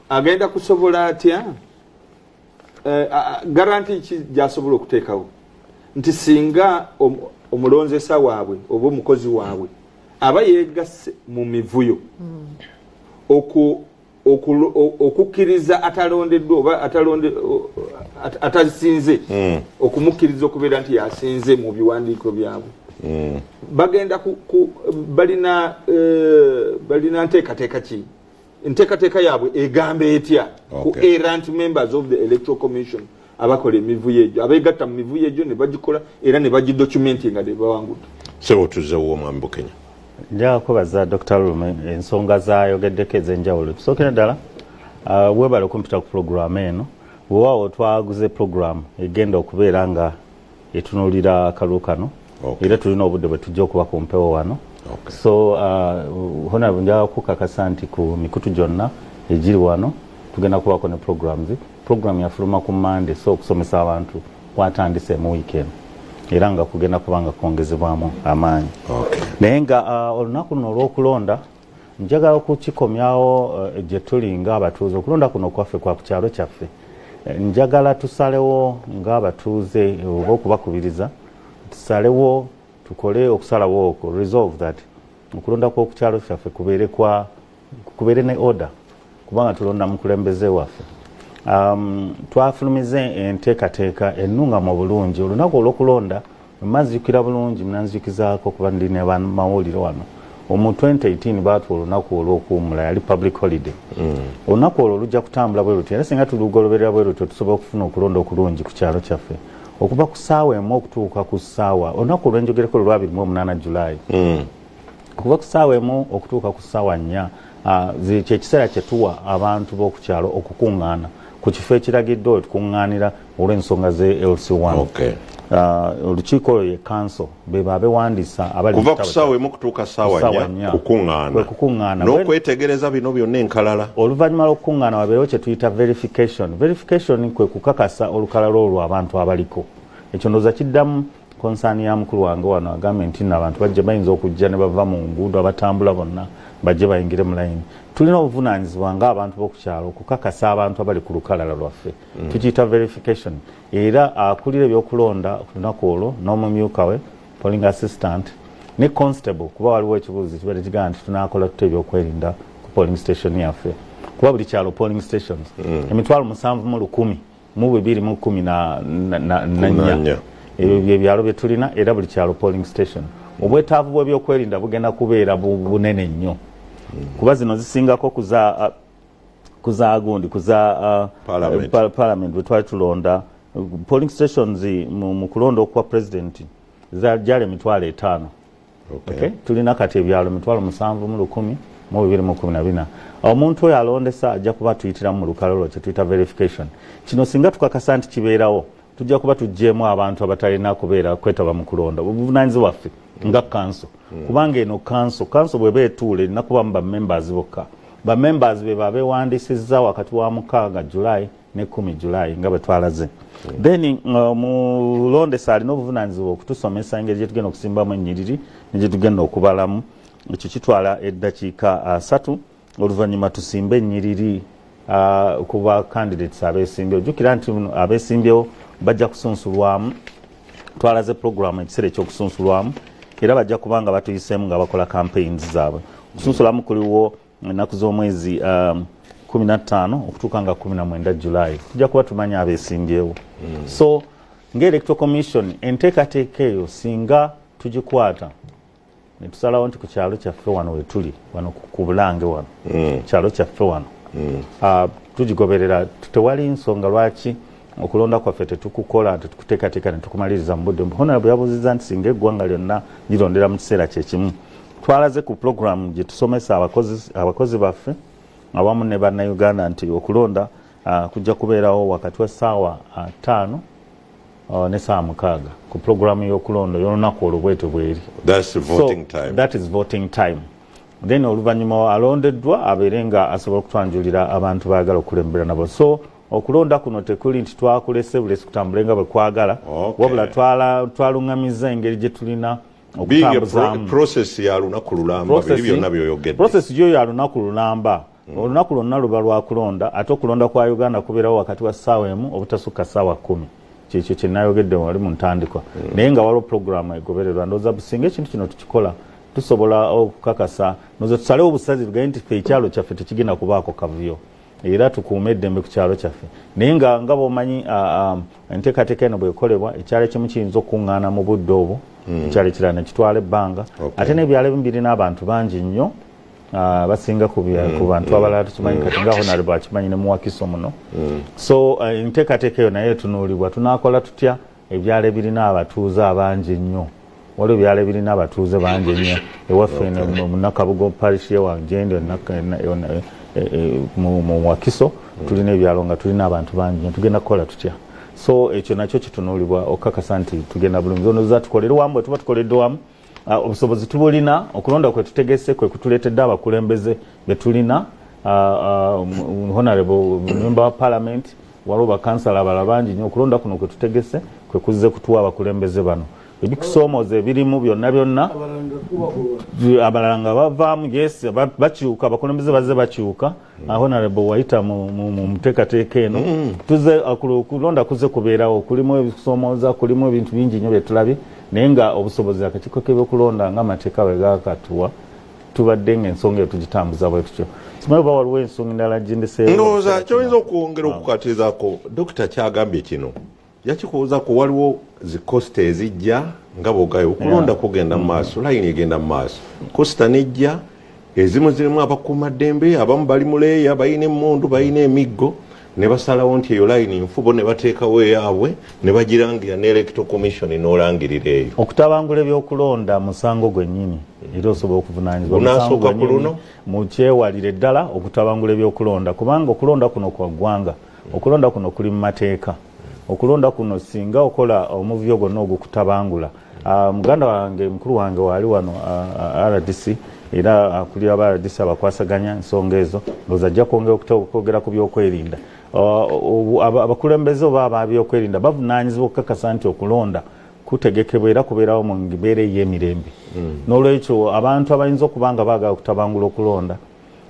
agenda kusobola atya garanti ki gyasobola okuteekawo nti singa omulonzesa waabwe oba omukozi waabwe aba yeegasse mu mivuyo okukkiriza atalondeddwa oba atasinze okumukkiriza okubeera nti yasinze mu biwandiiko byabwe bagenda balina nteekateeka ki enteekateeka yaabwe egamba etya ku errant members of the electoral commission abakola emivuyo egyo abeegatta mu mivuyo egyo ne bagikola era ne bagidocumentinga ne bawangudde sebo tuzewo omwami Bukenya nja kubaza Dr. Lume ensonga zayogeddeko ez'enjawulo tusookera ddala webale okumpita ku programu eno weewaawo twaguze programu egenda okubeera nga etunuulira akalulu kano era tulina obudde bwe tujja okuba ku mpewo wano so hona nja kukakasa nti ku mikutu gyonna egiri wano tugenda kubaako ne programu yafuluma ku Monday so okusomesa abantu kwatandise mu weekend era nga kugenda kubanga kwongezebwamu amaanyi naye nga olunaku luno olw'okulonda njagala okukikomyawo gye tuli ng'abatuuze okulonda kuno kwaffe kwa ku kyalo kyaffe njagala tusalewo ng'abatuuze oba okubakubiriza tusalewo tukole okusalawo okwo resolve that okulonda kw'oku kyalo kyaffe kubeere ne order kubanga tulonda mukulembeze waffe twafulumize enteekateeka ennunga mu bulungi olunaku olw'okulonda mmanzijukira bulungi mnanzijukizaako kuba ndi ne bamawulire wano Omu 2018 baatu olunaku olw'okuwummula yali public holiday. Olunaku olwo lujja kutambula bwe lutyo era singa tulugoloberera bwe lutyo tusobola okufuna okulonda okulungi ku kyalo kyaffe. Okuva ku ssaawa emu okutuuka ku ssaawa olunaku olw'enjogereko lwa 28 Julayi. Okuva ku ssaawa emu okutuuka ku ssaawa 4 kyekiseera kye tuwa abantu b'oku kyalo okukuŋŋaana ku kifo ekiragiddwa tukuŋŋaanira olw'ensonga ze LC1. Olukiiko olwo ye council be babewandiisa abali kuva ku ssaawa emu kutuuka ssaawa 4 kukuŋŋaana n'okwetegereza bino byonna enkalala. Oluvannyuma lw'okukuŋŋaana wabeerewo kye tuyita verification. Verification kwe kukakasa olukalala olwo abantu abaliko. Ekyo ndowooza kiddamu konsaani ya mukulu wange wano agambye nti nno abantu bajja bayinza okujja ne bava mu nguudo abatambula bonna bajje bayingire mu layini. Tulina obuvunaanyizibwa ng'abantu b'okukyalo okukakasa abantu abali ku lukalala lwaffe. Tukiyita verification. Era akulira ebyokulonda ku lunaku olwo n'omumyuka we polling assistant ne constable kuba waliwo ekibuuzo kibadde kigamba nti tunaakola tuta ebyokwerinda ku polling station yaffe. Kuba buli kyalo polling stations emitwalo 7,100 mu 214 ebyo bye byalo bye tulina era buli kyalo polling station. Obwetaavu bw'ebyokwerinda bugenda kubeera bunene nnyo. Kuba zino zisingako kuza parliament bwe twali tulonda polling stations mu kulonda okwa president gyali emitwalo 5. Tulina kati ebyalo emitwalo 7,100 mu 214. Omuntu oyo alondesa ajja kuba tuyitiramu mu lukalala kye tuyita verification. Kino singa tukakasa nti kibeerawo tujja kuba tuggyemu abantu abatalina kubeera kwetaba mu kulonda obuvunaanyizibwa waffe nga kanso. Kubanga eno kanso bw'eba etuula erina kubamu bammembers bokka. Bammembers be babeewandiisizza wakati wa 6 Julayi ne 10 Julayi nga bwe twalaze. Then mu londesa alina obuvunaanyizibwa okutusomesa engeri gye tugenda okusimbamu ennyiriri ne gye tugenda okubalamu. Ekyo kitwala eddakiika 3 oluvannyuma tusimbe ennyiriri kuba candidates abeesimbyewo. Jjukira nti abeesimbyewo bajja kusunsulwamu. Twalaze programu ekiseera ekyokusunsulwamu era bajja kubanga batuyiseemu nga bakola campaigns zaabwe. Okusunsulamu kuliwo ennaku z'omwezi 15 okutuuka nga 19 Julayi. Tujja kuba tumanya abeesimbyewo. So ng'Electoral Commission enteekateeka eyo singa tugikwata ne tusalawo nti ku kyalo kyaffe wano we tuli wano ku Bulange wano kyalo kyaffe wano tugigoberera tewali nsonga lwaki okulonda kwaffe tetukukola tetukuteekateeka ne tukumaliriza mu budde. Honorable yabuuzizza nti singa eggwanga lyonna lirondera mu kiseera kyekimu. Twalaze ku programu gye tusomesa abakozi baffe awamu ne bannayuganda nti okulonda kujja kubeerawo wakati wa ssaawa 5 ne ssaawa 6 ku programu y'okulonda y'olunaku olwo bwete bweri. That is voting time. Then oluvannyuma alondeddwa abeere nga asobola okutwanjulira abantu baagala okulembera nabo. So okulonda kuno tekuli nti twakulese bulesi kutambule nga bwe kwagala wabula twaluŋŋamizza engeri gye tulina okutambuzaamu. Process ya lunaku lulamba biri byonna by'oyogedde. Process yo ya lunaku lulamba. Olunaku lwonna luba lwa kulonda ate okulonda kwa Uganda kubeerawo wakati wa ssaawa emu obutasukka ssaawa 10. Kyekyo kye nayogedde wali mu ntandikwa. Naye nga waliwo programu egobererwa ndowooza businga ekintu kino tukikola tusobola okukakasa noze tusalewo obusazi bugaye nti ffe ekyalo kyaffe tekigenda kubaako kavuyo era tukuume eddembe ku kyalo kyaffe. Naye nga bw'omanyi enteekateeka eno bw'ekolebwa ekyalo ekimu kiyinza okuŋŋaana mu budde obwo ekyalo ekirala ne kitwala ebbanga ate n'ebyalo ebimu birina abantu bangi nnyo basinga ku bantu abalala tukimanyi kati nga Honorable akimanyi ne Muwakiso muno. So enteekateeka eyo naye etunuulibwa tunaakola tutya ebyalo ebirina abatuuze abangi ennyo. Waliwo ebyalo ebirina abatuuze bangi ennyo ewaffe mu Nakabugo parish y'ewanjende mu Muwakiso tulina ebyalo nga tulina abantu bangi nnyo tugenda kukola tutya. So ekyo nakyo kitunuulibwa okukakasa nti tugenda bulungi. Ono za tukolere wamu bwe tuba tukoledde wamu obusobozi tubulina okulonda kwe tutegese kwe kutuleetedde abakulembeze be tulina Honorable member wa parliament waliwo bakansala abalala bangi nnyo. Okulonda kuno kwe tutegese kwe kuzze kutuwa abakulembeze bano ebikusoomooza ebirimu byonna abalala nga bavaamu yes bakyuka abakulembeze bazze bakyuka. Honorable wayita mu muteekateeka eno tuze okulonda kuzze kubeerawo kulimu ebikusoomooza kulimu ebintu bingi nnyo bye tulabye naye nga obusobozi akakiiko k'ebyokulonda ng'amateeka bwe gaakatuwa tubadde ng'ensonga eyo tugitambuza bwe tutyo. Simanyi oba waliwo ensonga endala gyendeseewo. Ndowooza kyoyinza okwongera okukatirizaako Dokita kyagambye kino yakikubuuza ku waliwo zikosta ezijja nga bwogayo okulonda kugenda mu maaso layini egenda mu maaso kosta nejja ezimu zirimu abakuumaddembe abamu bali muleeya balina emmundu balina emiggo ne basalawo nti eyo layini nfubo ne bateekawo eyaabwe ne bagirangira ne electoral commission n'olangirira eyo okutabangula ebyokulonda musango gwennyini era osobola okuvunaanyizibwa unasooka ku luno mukyewalire ddala okutabangula ebyokulonda kubanga okulonda kuno kwa ggwanga okulonda kuno kuli mu mateeka okulonda kuno singa okola omuvyo gwonna ogukutabangula muganda wange mukulu wange waali wano RDC era akulira aba RDC abakwasaganya ensonga ezo ndowooza ajja kwongera ku byokwerinda abakulembeze oba ababyokwerinda bavunaanyizibwa okukakasa nti okulonda kutegekebwa era kubeerawo mu mbeera ey'emirembe n'olwekyo abantu abayinza okuba nga baagala okutabangula okulonda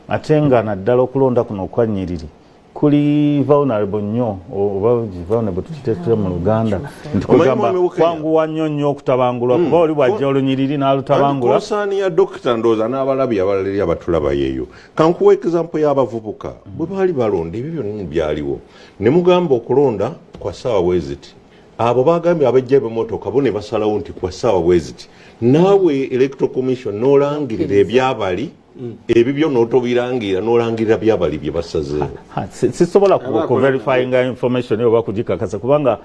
ate nga naddala okulonda kuno okwanyiriri kuli vulnerable nnyo oba vulnerable tukitetera mu Luganda nti kugamba kwanguwa nnyo okutabangulwa kuba oli bwajja olunyiriri n'alutabangula konsaani ya dokita ndowooza n'abalabi abalala abatulaba yeeyo kankuwa example y'abavubuka bwe baali balonda ebyo byonna byaliwo ne mugamba okulonda kwa ssaawa bweziti abo bagambye abajja ebimotoka bo ne basalawo nti kwa ssaawa bweziti naawe electoral commission n'olangirira ebyabali ebibyo n'otobirangira n'olangirira byabali bye basazeewo sisobola kuverifyinga information oba kugikakasa kubanga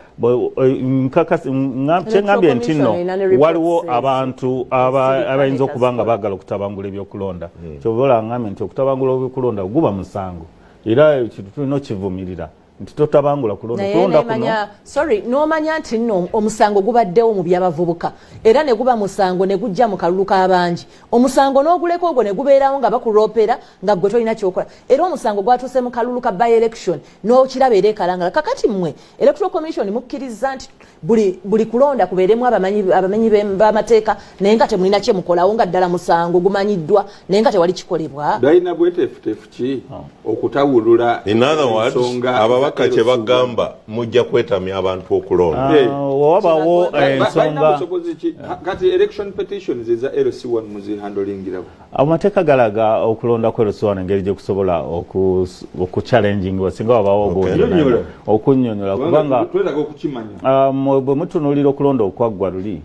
kyengambye nti nno waliwo abantu abayinza okuba nga baagala okutabangula ebyokulonda kyobola ngambye nti okutabangula ebyokulonda guba musango era kintu tulina okivumirira nti totabangula kulonda kuno sorry n'omanya nti nno omusango gubaddewo mu by'abavubuka era ne guba musango ne gujja mu kalulu k'abangi omusango n'oguleko ogwo ne gubeerawo nga bakuloopera nga gwe tolina kyokola era omusango gwatuuse mu kalulu ka by election n'okiraba era ekalangala kakati mmwe electoral commission mukkiriza nti buli kulonda kubeeremu abamenyi b'amateeka naye nga temulina kye mukolawo nga ddala musango gumanyiddwa naye nga tewali kikolebwa dalina bweteefuteefu ki okutawulula ensonga ababaka kye bagamba mujja kwetamya abantu okulonda wabawo ensonga kati election petitions eza LC1 muzihandolingirabo amateeka galaga okulonda ku LC1 engeri gye kusobola okuchallengingibwa singa wabawo okunnyonnyola kubanga twetaaga okukimanya bwe mutunuulira okulonda okwaggwa luli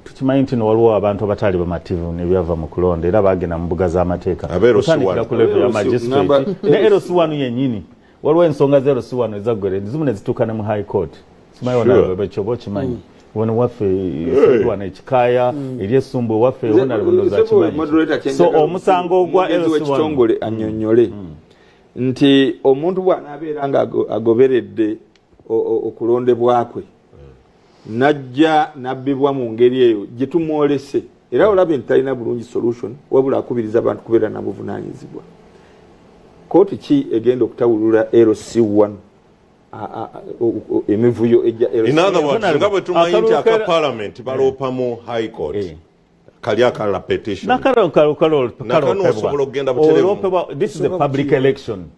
tukimanyi nti waliwo abantu abatali bamativu ne byava mu kulonda era bagenda mu mbuga z'amateeka kutandikira ku level ya magistrate ne LC1 yennyini waliwo ensonga za LC1 ezaggwera zimu ne zituuka ne mu high court simanyi wona ekyoba okimanyi wano waffe wana ekikaaya eryesumbu ewaffe wonalibondoza kimanyi so omusango ogwa LC1 annyonnyole nti omuntu bw'anaabeera nga agoberedde okulondebwakwe najja nabbibwa mu ngeri eyo gye tumwolese era olabye nti talina bulungi solution wabula akubiriza abantu kubeera na buvunaanyizibwa kooti ki egenda okutawulula LC1 emivuyo ejja in other words nga bwe tumanyi nti aka parliament baloopamu high court kali akala petition this is a public election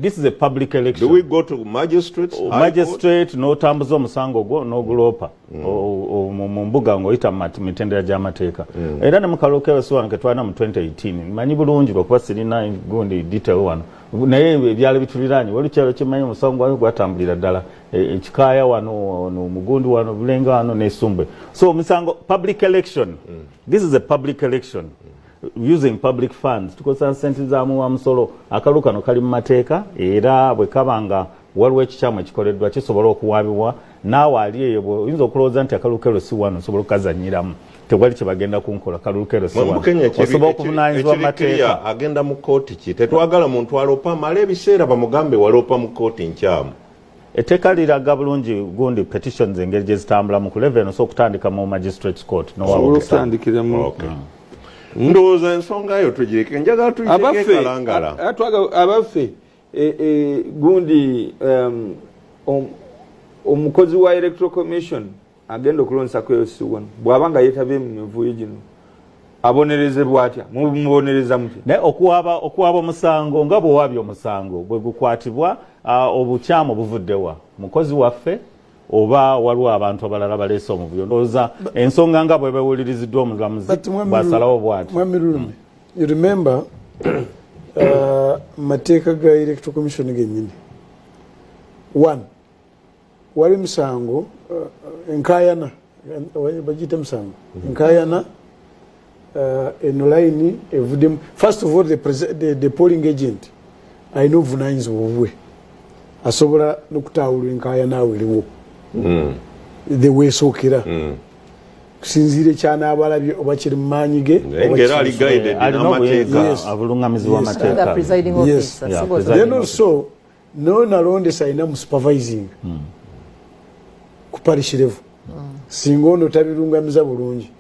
this is a public election do we go to magistrate n'otambuza omusango gwo n'oguloopa mu mbuga ng'oyita mitendera gy'amateeka era ne mu kalulu k'LC1 ke twalina mu 2018 manyi bulungi lwokuba sirina gundi detail wano naye ebyalo bituliraanye walikyalo kimanyi omusango gwayo gwatambulira ddala ekikaaya wano mugundi wano bulenga wano n'esumbe so omusango public election this is a public election using public funds tukozesa sente zaamu wa musolo akalulu kano kali mu mateeka era bwe kabanga waliwo ekikyamu ekikoleddwa kisobola okuwaabibwa naawe ali eyo oyinza okulowooza nti akalulu k'LC1 osobola okukazanyiramu tewali kye bagenda kunkola kalulu k'LC1 osobola okuvunaanyizibwa amateeka agenda mu kooti ki tetwagala muntu aloopa amala ebiseera bamugambe waloopa mu kooti nkyamu etteeka liraga bulungi gundi petitions engeri gye zitambulamu ku level so okutandika mu magistrates court nowabutandikiramu ndowooza ensonga eyo tugireke njagala tuyiteke ekalangala abaffe gundi omukozi wa electoral commission agenda okulonsa ku LC1 bw'aba nga yeetabye mu mivuyo gino abonerezebwa atya mubonereza muti naye okuwaaba omusango nga bw'owaabye omusango bwe gukwatibwa obukyamu buvuddewa mukozi waffe oba waliwo abantu abalala baleese omuvuyo ndowooza ensonga nga bwe bewuliriziddwa omulamuzi bw'asalawo bw'ati you remember mateeka ga electoral commission gennyini one wali musango enkayana bagite musango enkayana eno line evudemu. First of all, the polling agent ayina obuvunanyizibwa obwe asobola n'okutawulwa enkayana awo eriwo the way sookera kusinziira ekyanabalabye oba kiri mu maanyi ge ngera ali guided n'amateeka abulungamizi w'amateeka. Then also no nalondesa ayina mu supervising ku parish level singa ono tabirungamiza bulungi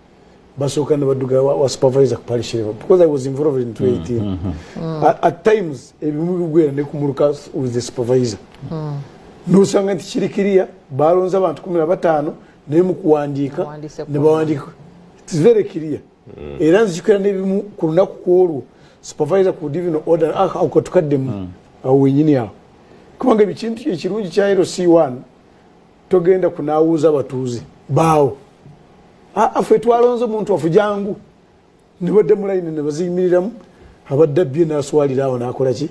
basooka ne badduga wa supervisor ku parish level because I was involved in 2018 at times ebimu bigwera ne kumuluka with the supervisor nosanga nti kirikiriya balonza abantu 15 ne mu kuwandiika ne bawandiika it's very clear era nzikira n'ebimu ku lunaku kwolwo supervisor could even order akatukadde awo wenyini awo kubanga ebikintu ekirungi kya LC1 togenda kunaawuza abatuuze baawo afe twalonze omuntu wafu jangu ne badde mu line ne baziyimiriramu abadde abbye n'aswalira awo n'akola ki.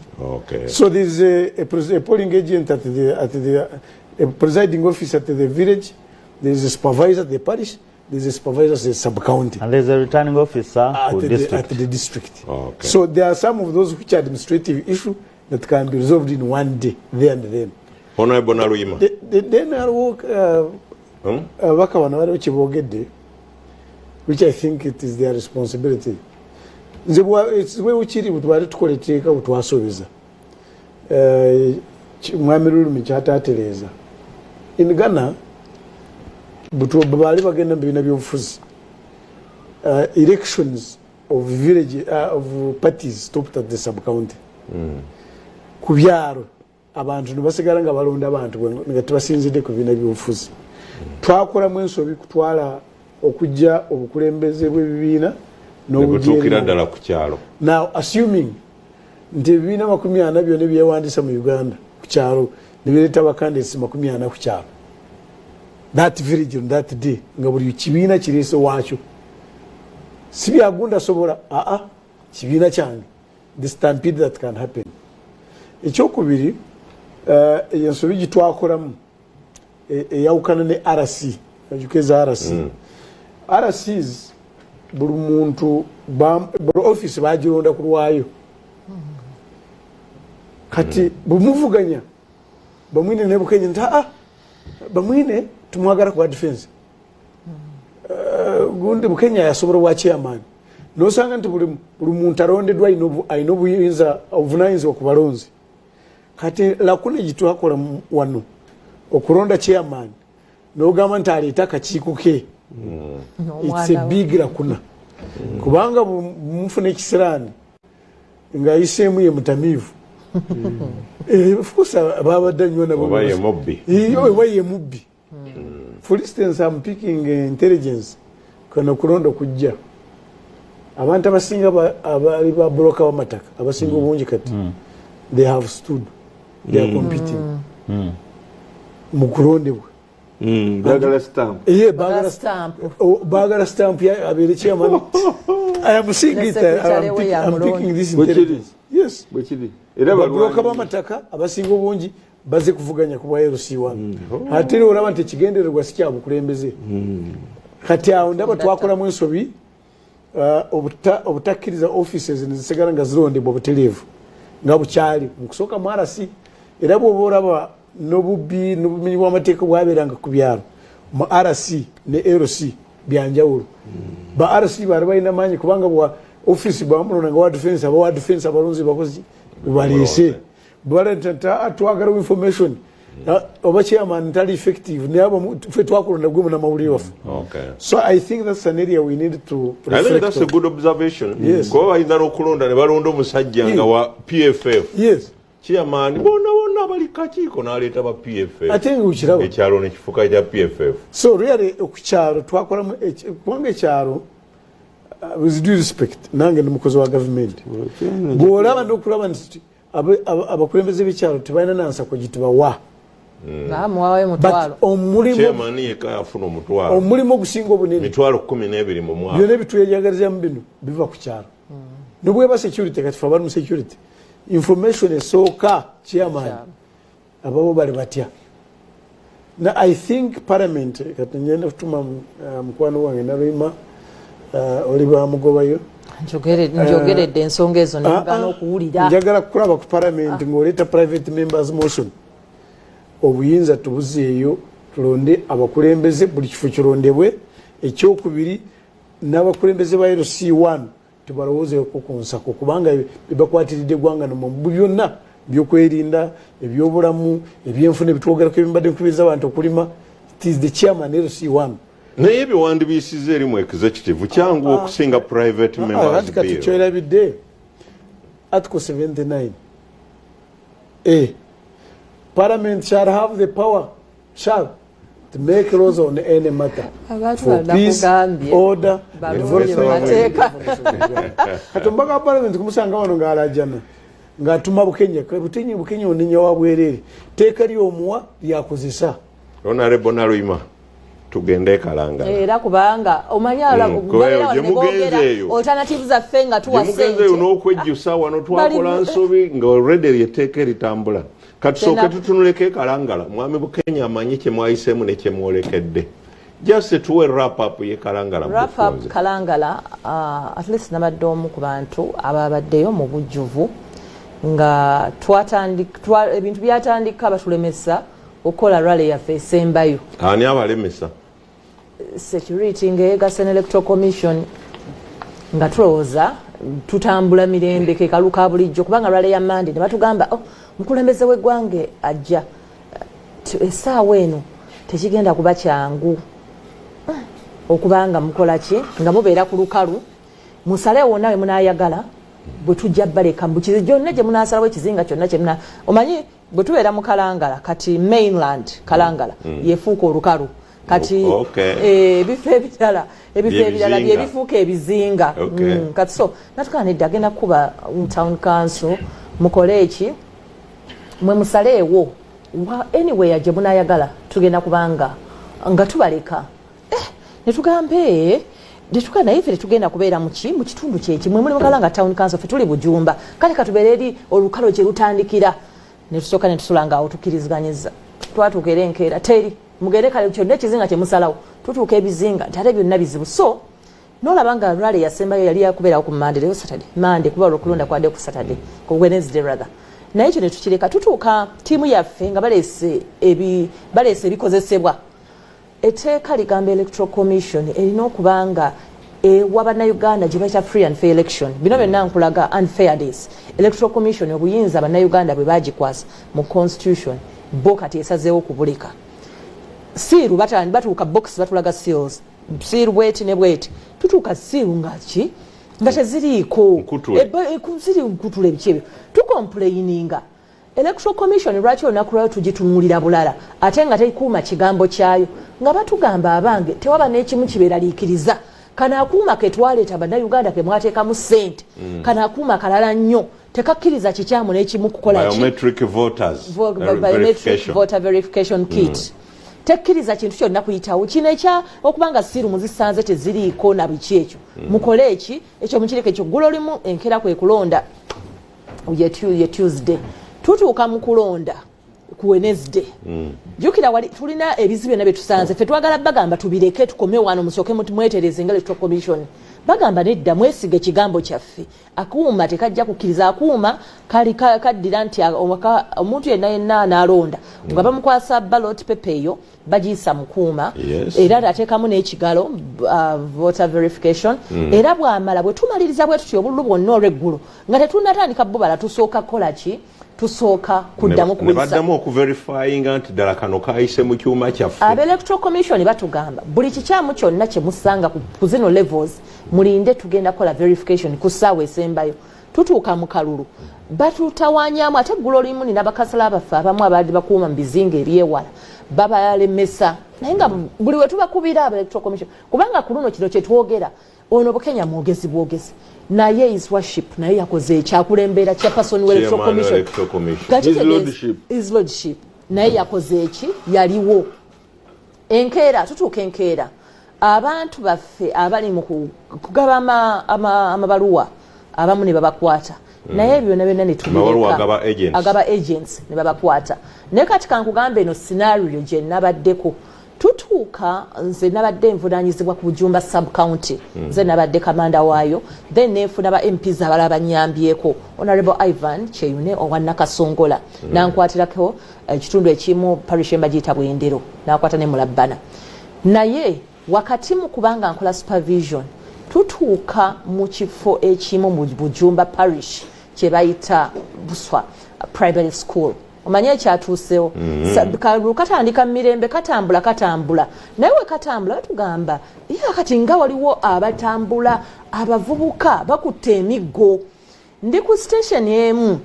So there is a polling agent at the a presiding officer at the village, there is a supervisor at the parish, there is a supervisor at the sub-county. And there is a returning officer at the district. So there are some of those which are administrative issue that can be resolved in one day, there and then. Honorable Naruyima. Then I work which I think it is their responsibility. It's where we cheat with what to take out to us. In Ghana, but elections of village of parties stopped at the sub-county. Kubyaro abantu nibasigala nga balonda abantu nga tubasinzidde ku bina byofuzi. Twakola mwenso bikutwala okujja obukulembeze bw'ebibiina n'obutuukira ddala ku kyalo. Now assuming nti ebibiina 40 byonna byewandisa mu Uganda ku kyalo ne bireeta bakandidate 40 ku kyalo. That village on that day nga buli kibiina kireese waakyo. Si byagunda sobola kibiina kyange. The stampede that can happen. Ekyokubiri ensobi gitwakolamu eyawukana ne RC ajukeza RC. RCs buli muntu buli office bagironda ku lwayo kati bumuvuganya bamwine ne Bukenya nti bamwine tumwagala ku defense gundi Bukenya yasobola wa chairman nosanga nti buli muntu alondedwa ayina obuyinza obuvunanyizibwa ku balonzi kati lakuna gitwakola wano okuronda chairman n'ogamba nti aleeta akakiiko ke it's a big lakuna kubanga mufuna ekisiraani ng'ayiseemu ye mutamiivu of course babadde nnyo nabo oba ye mubbi oba ye mubbi. For instance, I'm picking intelligence kana kulonda kujja abantu abasinga abali ba broker w'amataka abasinga obungi kati they have stood, they are competing mu kulondebwa bagala stamp bagala stamp ya abere chairman. I am seeing it. I'm picking this intelligence. Yes, era broker w'amataka abasinga obungi baze kuvuganya ku LC1 ate olaba nti kigendererwa si kyabukulembeze kati awo ndaba twakola mu ensobi obutakkiriza offices nezisigala nga zirondebwa obutereevu nga bukyali mu kusooka mu RC era bw'oba olaba n'obubbi n'obumenyi bw'amateeka bwabeeranga ku byalo mu RC ne LC byanjawulo. Ba RC baali balina maanyi kubanga bwa office bwamulonanga wa defense aba wa defense abalonzi bakozi baleese balenta twagala information oba chairman tali effective nabo fe twakulonda gwe na mawulire wafu. So I think that's an area we need to reflect. I think that's a good observation. Yes. Ko bayinza n'okulonda ne balonda omusajja nga wa PFF. Yes. Chairman bona bali kakiiko n'aleeta ba PFF. Ate ng'ukiraba ekyalo ne kifuka ekya PFF. So really okukyalo twakolamu kubanga ekyalo with due respect nange ndi mukozi wa government bw'olaba n'okulaba nti abakulembeze b'ekyalo tebalina nansa kugitubawa chairman yekka yafuna omutwalo omulimu ogusinga obunene mitwalo 12 mu mwaka byonna bitweyagalizamu bino biva ku kyalo nobweba security kati fe abali mu security information esooka chairman ababo bali batya na I think parliament kati ngenda kutuma mukwano wange Nalima oliba mugobayo njogeredde ensonga ezo nengana okuwulira njagala kulaba ku parliament ng'oleeta private members motion obuyinza tubuzeeyo tulonde abakulembeze buli kifo kirondebwe ekyokubiri n'abakulembeze ba LC1 tubalowoozeeko ku nsako kubanga bebakwatiridde eggwanga no mu byonna byokwerinda ebyobulamu ebyenfuna ebitwogerako ebimbadde nkubiriza abantu okulima. It is the chairman LC1 naye ebiwandiisiza erimu executive kyangu okusinga private members bill. Kati kyerabidde article 79 Parliament shall have the power to make laws on any matter for peace, order, development. Katumbaga Parliament kumusanga wano ng'alajana ng'atuma Bukenya oninya wa bwerere teeka ly'omuwa lyakozesa. Honorable Nalima tugende Kalangala era kubanga omanyala alternative za fenga tuwa sente mugenze n'okwejjusa wano twakola nsobi nga already yeteeka eritambula katusooke tutunuleko Kalangala mwami Bukenya amanyi kye mwayisemu ne kye mwolekedde. Just tuwe wrap up ye Kalangala. Wrap up Kalangala at least nabadde omu ku bantu ababaddeyo mu bujjuvu nga ebintu byatandika batulemesa okukola rally yaffe esembayo. Ani abalemesa? Security ng'egasa Electoral Commission nga tulowooza tutambula mirembe ke kaluka bulijjo kubanga rally ya Mande ne batugamba mukulembeze w'eggwanga ajja essaawa eno tekigenda kuba kyangu okubanga mukola ki nga mubeera ku lukalu musalewo nawe munaayagala bwe tujja baleka mbukizi gyonna gye munaasalawo ekizinga kyonna kyemuna omanyi bwe tubeera mu Kalangala kati mainland Kalangala yefuuka olukalu kati ebifo ebirala byebifuuka ebizinga kati so natukanidde agenda kuba town council mukole eki mwe musaleewo anyway gye munaayagala tugenda kubanga nga tubaleka netugambe detuka naye ffe tugenda kubeera mu kitundu kyeki mwe muli Kalanga town council ffe tuli Bujumba kale katubeera eri olukalo gye lutandikira ne tusooka ne tusulanga awo tukkirizganyiza twatuuka era enkeera teri mugende kale kyonna ekizinga kyemusalawo tutuuka ebizinga nti ate byonna bizibu so nolabanga rally yasembayo yali yakubeerawo ku Mande leero Saturday Mande kuba olwokulonda kwadde ku Saturday ku Wednesday rather naye ekyo ne tukireka tutuuka tiimu yaffe nga baleese ebikozesebwa. Etteeka ligamba Electoral Commission erina okubanga ewa bannayuganda gye bakya free and fair election bino byonna nkulaga unfair days. Electoral Commission obuyinza bannayuganda bwe bagikwasa mu constitution bo kati esazeewo kubuleka siiru batuuka box batulaga seals siiru bweti ne bweti tutuuka siiru ngaki nga teziriiko ziri nkutule ebikyebyo tukomplaininga Electoral Commission lwaki olunaku lwayo tugitunuulira bulala ate nga tekuuma kigambo kyayo nga batugamba abange tewaba n'ekimu kibeeraliikiriza kana akuuma ketwaleeta bannayuganda ke mwateekamu ssente kana akuuma kalala nnyo tekakkiriza kikyamu n'ekimu kukola biometric voter verification kit tekkiriza kintu kyonna kuyitawo kino ekya okubanga siiru muzisanze teziriiko na biki ekyo mukole eki ekyo mukireke ekyo ggulo limu enkera kwe kulonda ye Tuesday tutuuka mu kulonda ku Wednesday jukira wali tulina ebizibu byonna bye tusanze ffe twagala bagamba tubireke tukome wano musooke mwetereze nga Electoral Commission bagamba nedda mwesige kigambo kyaffe akuuma tekajja kukkiriza akuuma kali kaddira nti omuntu yenna anaalonda nga bamukwasa ballot paper eyo bagiyisa mukuuma era ateekamu n'ekigalo voter verification era bw'amala bwe tumaliriza bwe tutyo obululu bwonna olw'eggulu nga tetunnatandika bubala tusooka kukola ki tusooka kuddamu kubaddamu okuverifyinga nti ddala kano kayise mu kyuma kyaffe. Electoral Commission batugamba buli kikyamu kyonna kye musanga ku zino levels mulinde tugenda kola verification ku ssaawa esembayo tutuuka mu kalulu batutawanyamu ate ggulo limu nina bakasala abaffe abamu abaali bakuuma mu bizinga ebyewala babalemesa naye nga buli we tubakubira Electoral Commission kubanga ku luno kino kye twogera ono Bukenya mwogezi bwogezi naye his worship naye yakoze ekyakulembera chairperson wa Electoral Commission his lordship naye yakoze eki yaliwo enkeera tutuuka enkeera abantu baffe abali mu kugaba amabaluwa abamu ne babakwata naye byonna byonna ne tubireka agaba agents ne babakwata naye kati kankugambe eno scenario gye nabaddeko tutuuka nze nabadde nvunaanyizibwa ku Bujumba sub county nze nabadde kamanda waayo then nenfuna ba MPs abalala banyambyeko Honorable Ivan Cheyune owa Nakasongola nankwatirako ekitundu ekimu parish embagiyita Bwendero nakwata ne Mulabbana naye wakati mu kubanga nkola supervision tutuuka mu kifo ekimu mu Bujumba parish kye bayita Buswa primary school omanye ekyatuusewo katandika mirembe katambula naye we katambula batugamba kati nga waliwo abatambula abavubuka bakutte emiggo ndi ku station emu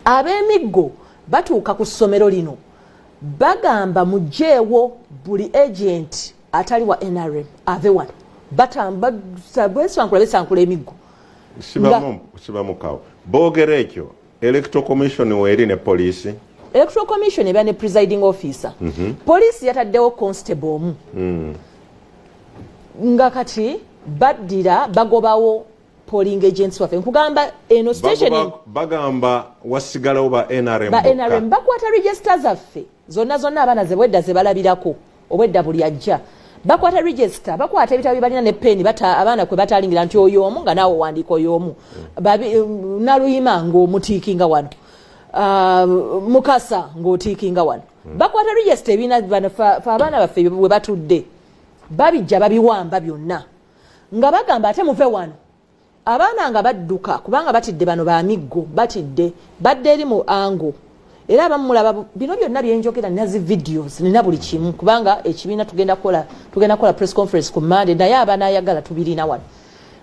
ab'emiggo batuuka ku ssomero lino bagamba mujjeewo buli agent atali wa NRM ave wano besankula emiggo sibamukawo boogera ekyo Electoral Commission weri ne police. Electoral Commission eba ne presiding officer. Police yataddewo constable omu. Nga kati baddira bagobawo polling agents wafe. Nkugamba eno station bagamba wasigalawo ba NRM. Ba NRM bakwata register zaffe. Zonna abaana ze bwedda ze balabirako. Obwedda buli ajja. Bakwata register, bakwata ebitabo balina ne pen bata abaana kwe batalingira nti oyo omu nga nawo wandiko yomu. Naluyima ng'omutiikinga wano. Mukasa ng'otiikinga wano. Bakwata register ebina bano abaana baffe we batudde. Babijja babiwamba byonna. Nga bagamba ate muve wano. Abaana nga badduka kubanga batidde bano ba miggo batidde badde eri mu ango. Era bamulaba bino byonna byenjogera nazi videos nina buli kimu kubanga ekibiina tugenda kola press conference ku Monday naye abaana ayagala tubirina wano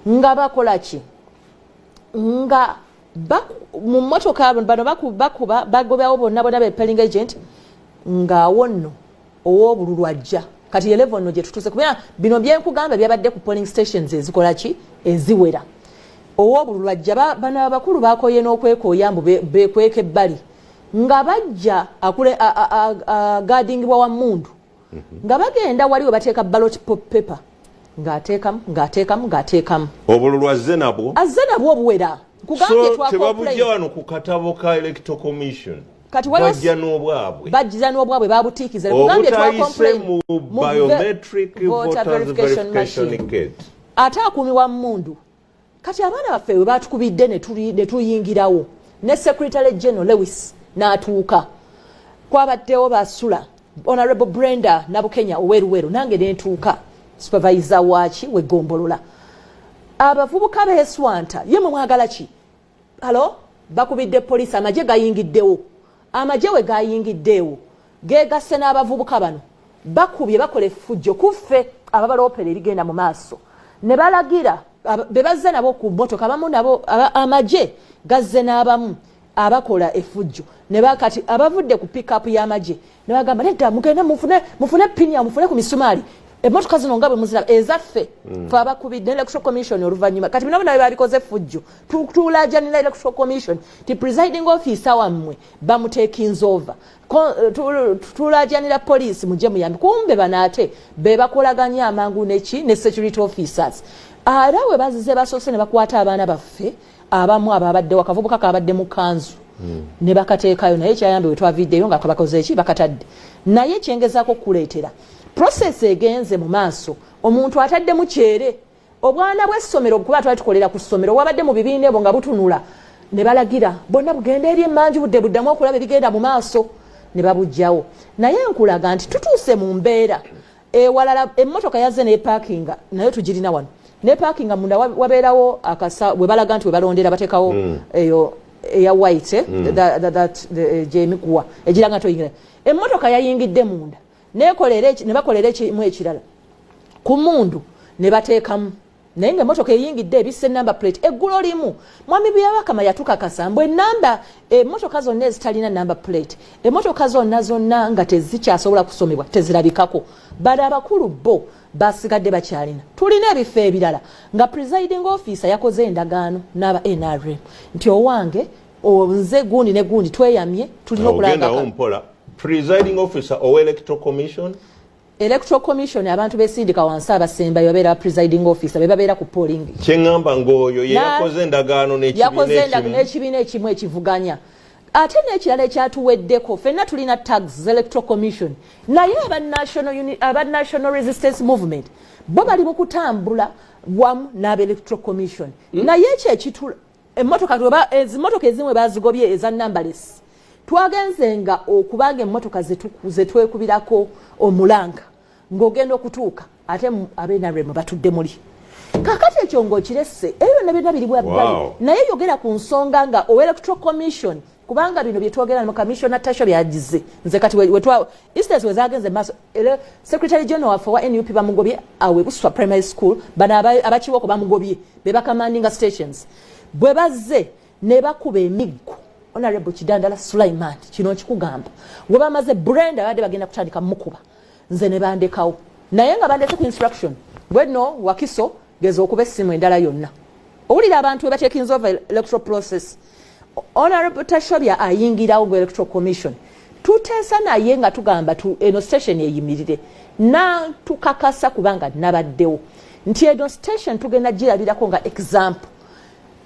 nga bakola ki nga mu motoka bano bakuba bagobawo bonna be polling agent nga wonno ow'obululu ajja kati 11 no gye tutuse kubera bino byenkugamba byabadde ku polling stations ezikola ki eziwera ow'obululu ajja bano abakulu bakoye n'okwekooya mbu bekweka ebbali nga bajja akule guardingibwa wa mundu nga bagenda waliwo bateeka ballot paper ng'ateekamu obululu azze nabwo obuwera nkugambye tebabujja wano ku katabo ka Electoral Commission kati bajja n'obwabwe babutiikiza nkugambye mu biometric voter verification kit ate akuumibwa mundu kati abaana baffe we batukubidde ne tuyingirawo ne Secretary General Lewis n'atuuka kwabaddewo basula Honorable Brenda Nabukenya Oweruweru nange nentuuka supervisor waaki we Gombolola abavubuka beeswanta ye mwagala ki halo bakubidde police amaje gayingiddewo amaje we gayingiddewo gegasse n'abavubuka bano bakubye bakola effujjo kuffe ababalopera erigenda mu maaso ne balagira bebazze nabo ku motoka abamu nabo amaje gazze n'abamu abakola effujjo ne bakati abavudde ku pick up y'amaje ne bagamba nedda mugende mufune pinya mufune ku misumali emotoka zino ngabe muzira ezaffe fa bakubidde Electoral Commission oluvanyuma kati bino bino babikoze effujjo tutulajanira Electoral Commission ti presiding officer wamwe bamutekinze over tulajanira police muje muyambi kumbe banate be bakolaganya amangu neki ne security officers arawe bazize basose ne bakwata abaana baffe abamu ababadde wakavubuka kabadde mu kanzu ne bakateekayo naye kyayambe wetwa video nga kabakoze eki bakatadde naye kyengezako kuleetera process egenze mu maaso omuntu atadde mu kyere obwana bw'essomero kuba twali tukolera ku ssomero wabadde mu bibiina ebo nga butunula ne balagira bonna bugenda eri emmanju budde buddamu okulaba ebigenda mu maaso ne babujjawo naye nkulaga nti tutuuse mu mbeera ewalala emmotoka yazze n'eparkinga naye tugirina wano ne parking munda wabeerawo akasa we balaga nti we balondera bateekawo eyo eya white jemikuwa ejiranga toyingira emmotoka yayingidde munda ne bakolera ekimu ekirala ku mundu ne bateekamu naye nga emmotoka eyingidde ebisse number plate eggulo limu mwami byabakama yatukakasa mbwe namba emmotoka zonna ezitalina number plate emmotoka zonna nga tezikyasobola kusomebwa tezirabikako bali abakulu bo basigadde bakyalina tulina ebifo ebirala nga presiding officer yakoze endagaano n'aba NRM nti owange nze gundi ne gundi tweyamye tulina okulanga presiding officer o Electoral Commission electoral commission abantu besindika wansi abasembayo babeera presiding officer bebabeera ku polling kyengamba ng'oyo ye yakoze endagaano n'ekibiina ekimu ekivuganya ate n'ekirala ekyatuweddeko ffenna tulina tags electoral commission naye aba national resistance movement bo bali mu kutambula wamu n'aba electoral commission naye ekyo ekitula ezimotoka ezimu bazigobye eza numberless twagenzenga okubanga emmotoka ze twekubirako omulanga ng'ogenda okutuuka ate abenaremu batudde muli kakati ekyo ng'okiresse ebyo na byonna biri bwabbali naye yogera ku nsonga nga electoral commission kubanga bino byetwogera mu commissioner tasho byagize nze kati instance wezagenze maaso secretary general wa NUP bamugobye awe Buswa primary school bana abakiwoko bamugobye beba commanding stations bwe bazze ne bakuba emiggo Honorable Kidandala Sulaiman kino kikugamba we bamaze Brenda bade bagenda kutandika mukuba nze ne bandekawo naye nga bandese ku instruction bweno Wakiso gezo okuba essimu endala yonna owulira abantu we batekinze over electoral process Honorable Tashobya ayingirawo ku electoral commission tuteesa naye nga tugamba eno station eyimirire na tukakasa kubanga nabaddewo nti eno station tugenda girabirako nga example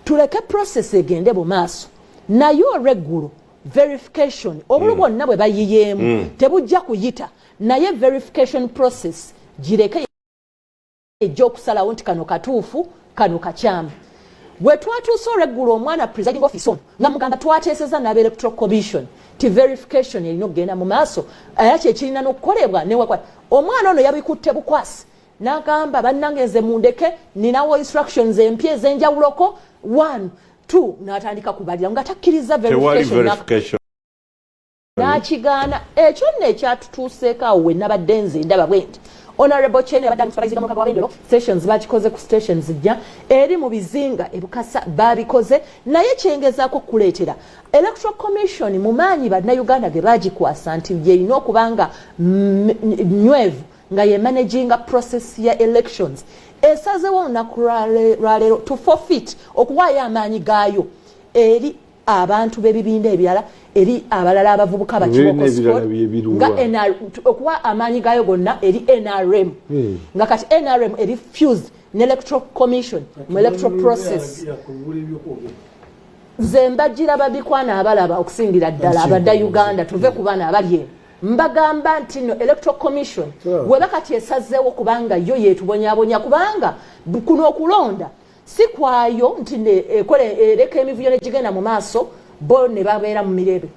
tuleke process egende mu maaso nayo regular verification obulu bwonna bwe bayiyeemu tebujja kuyita naye verification process gireke ej'okusalawo nti kano katuufu kano kakyamu bwe twatuusa regular omwana presiding office ono nga mugamba twateeseza n'aba electoral commission ti verification erina okugenda mu maaso era kyekirina n'okukolebwa newakwa omwana ono yabikutte bukwasi n'agamba bannange nze mundeke ninawo instructions empya ez'enjawuloko 1 2 n'atandika kubalira nga takkiriza verification n'akigaana ekyo nno ekyatutuuseeko awo we nabadde nze ndaba bwe nti Honorable Chene abadde supervisor mu kabwabendero sessions bakikoze ku stations jja eri mu bizinga ebukasa babikoze naye kyengezaako kuleetera electoral commission mu maanyi bannayuganda ge bagikwasa nti yeyina okubanga nywevu nga ye managing process ya elections esazewo olunaku lwaleero to forfeit okuwaayo amaanyi gaayo eri abantu b'ebibiinda ebirala eri abalala abavubuka bakiboko sport nga okuwa amaanyi gaayo gonna eri NRM nga kati NRM eri fused n'electoral commission mu electoral process nze mbagira babikwana abalaba okusingira ddala abadda Uganda tuve ku baana abali eno mbagamba nti no electoral commission weba kati esazeewo kubanga yo yetubonyabonya kubanga kuno okulonda si kwayo nti ekole ereka emivuyo negigenda mu maaso bo ne babeera mu mirebe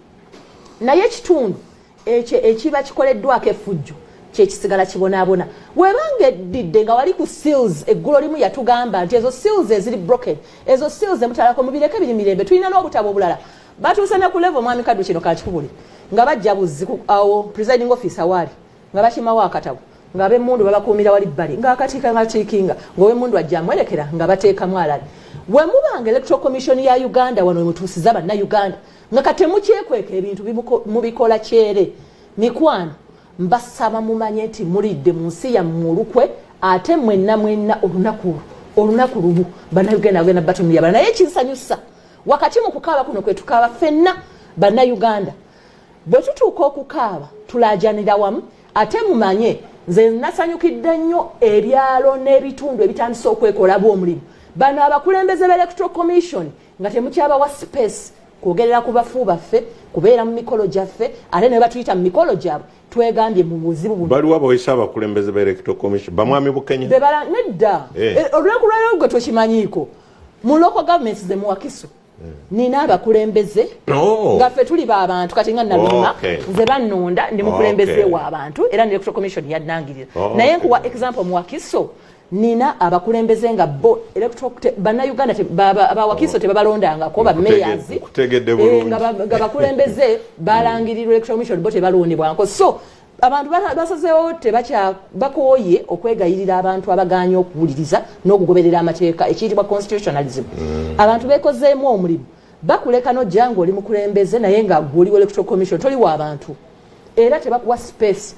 naye ekitundu ekiba kikoleddwako effujjo kyekisigala kibonaabona webanga eddidde nga wali ku seals eggulo limu yatugamba nti ezo seals eziri broken ezo seals emutalako mubireke biri mirembe tulina n'obutabo obulala batuuse ne ku level mwami kaddu kino kakikubuli nga bajja buzzi awo presiding officer wali nga bakimawo akatabo nga ab'emmundu babakuumira wali bbali ng'akatiika ngatiikinga ng'ow'emmundu ajja amwerekera nga bateekamu alali we mubanga electoral commission ya Uganda wano emutuusiza bannayuganda nga katemukyekweka ebintu mubikola kyere mikwano mbasaba mumanye nti mulidde mu nsi yammwe olukwe ate mwenna olunaku lumu bannayuganda bagenda batumira bala naye kinsanyusa wakati mu kukaaba kuno kwe tukaaba ffenna bannayuganda bwe tutuuka okukaaba tulaajanira wamu ate mumanye nze nasanyukidde nnyo ebyalo n'ebitundu ebitandise okwekola bw'omulimu bano abakulembeze b'electoral commission nga temukyabawa space kwogerera ku bafu baffe kubeera mu mikolo gyaffe ate ne batuyita mu mikolo gyabwe twegambye mu buzibu buno baliwo boyisa abakulembeze b'electoral commission bamwami bukenya bebala nedda olunaku lwaleero gwe tokimanyiiko mu local governments ze muwakiso nina abakulembeze nga ffe tuli b'abantu kati nga nabima nze bannonda ndi mukulembeze w'abantu era ne electoral commission yannangirira naye nkuwa example muwakiso nina abakulembeze nga bo electoral bannayuganda abawakiso tebabalondangako bamayors nga bakulembeze balangirirwa electoral commission bo tebalondebwanko so abantu basazeewo bakooye okwegayirira abantu abaganya okuwuliriza n'okugoberera amateeka ekiyitibwa constitutionalism abantu bekozeemu omulimu bakuleka nojja nga oli mukulembeze naye nga gwoliwo electoral commission toliwo abantu era tebakuwa space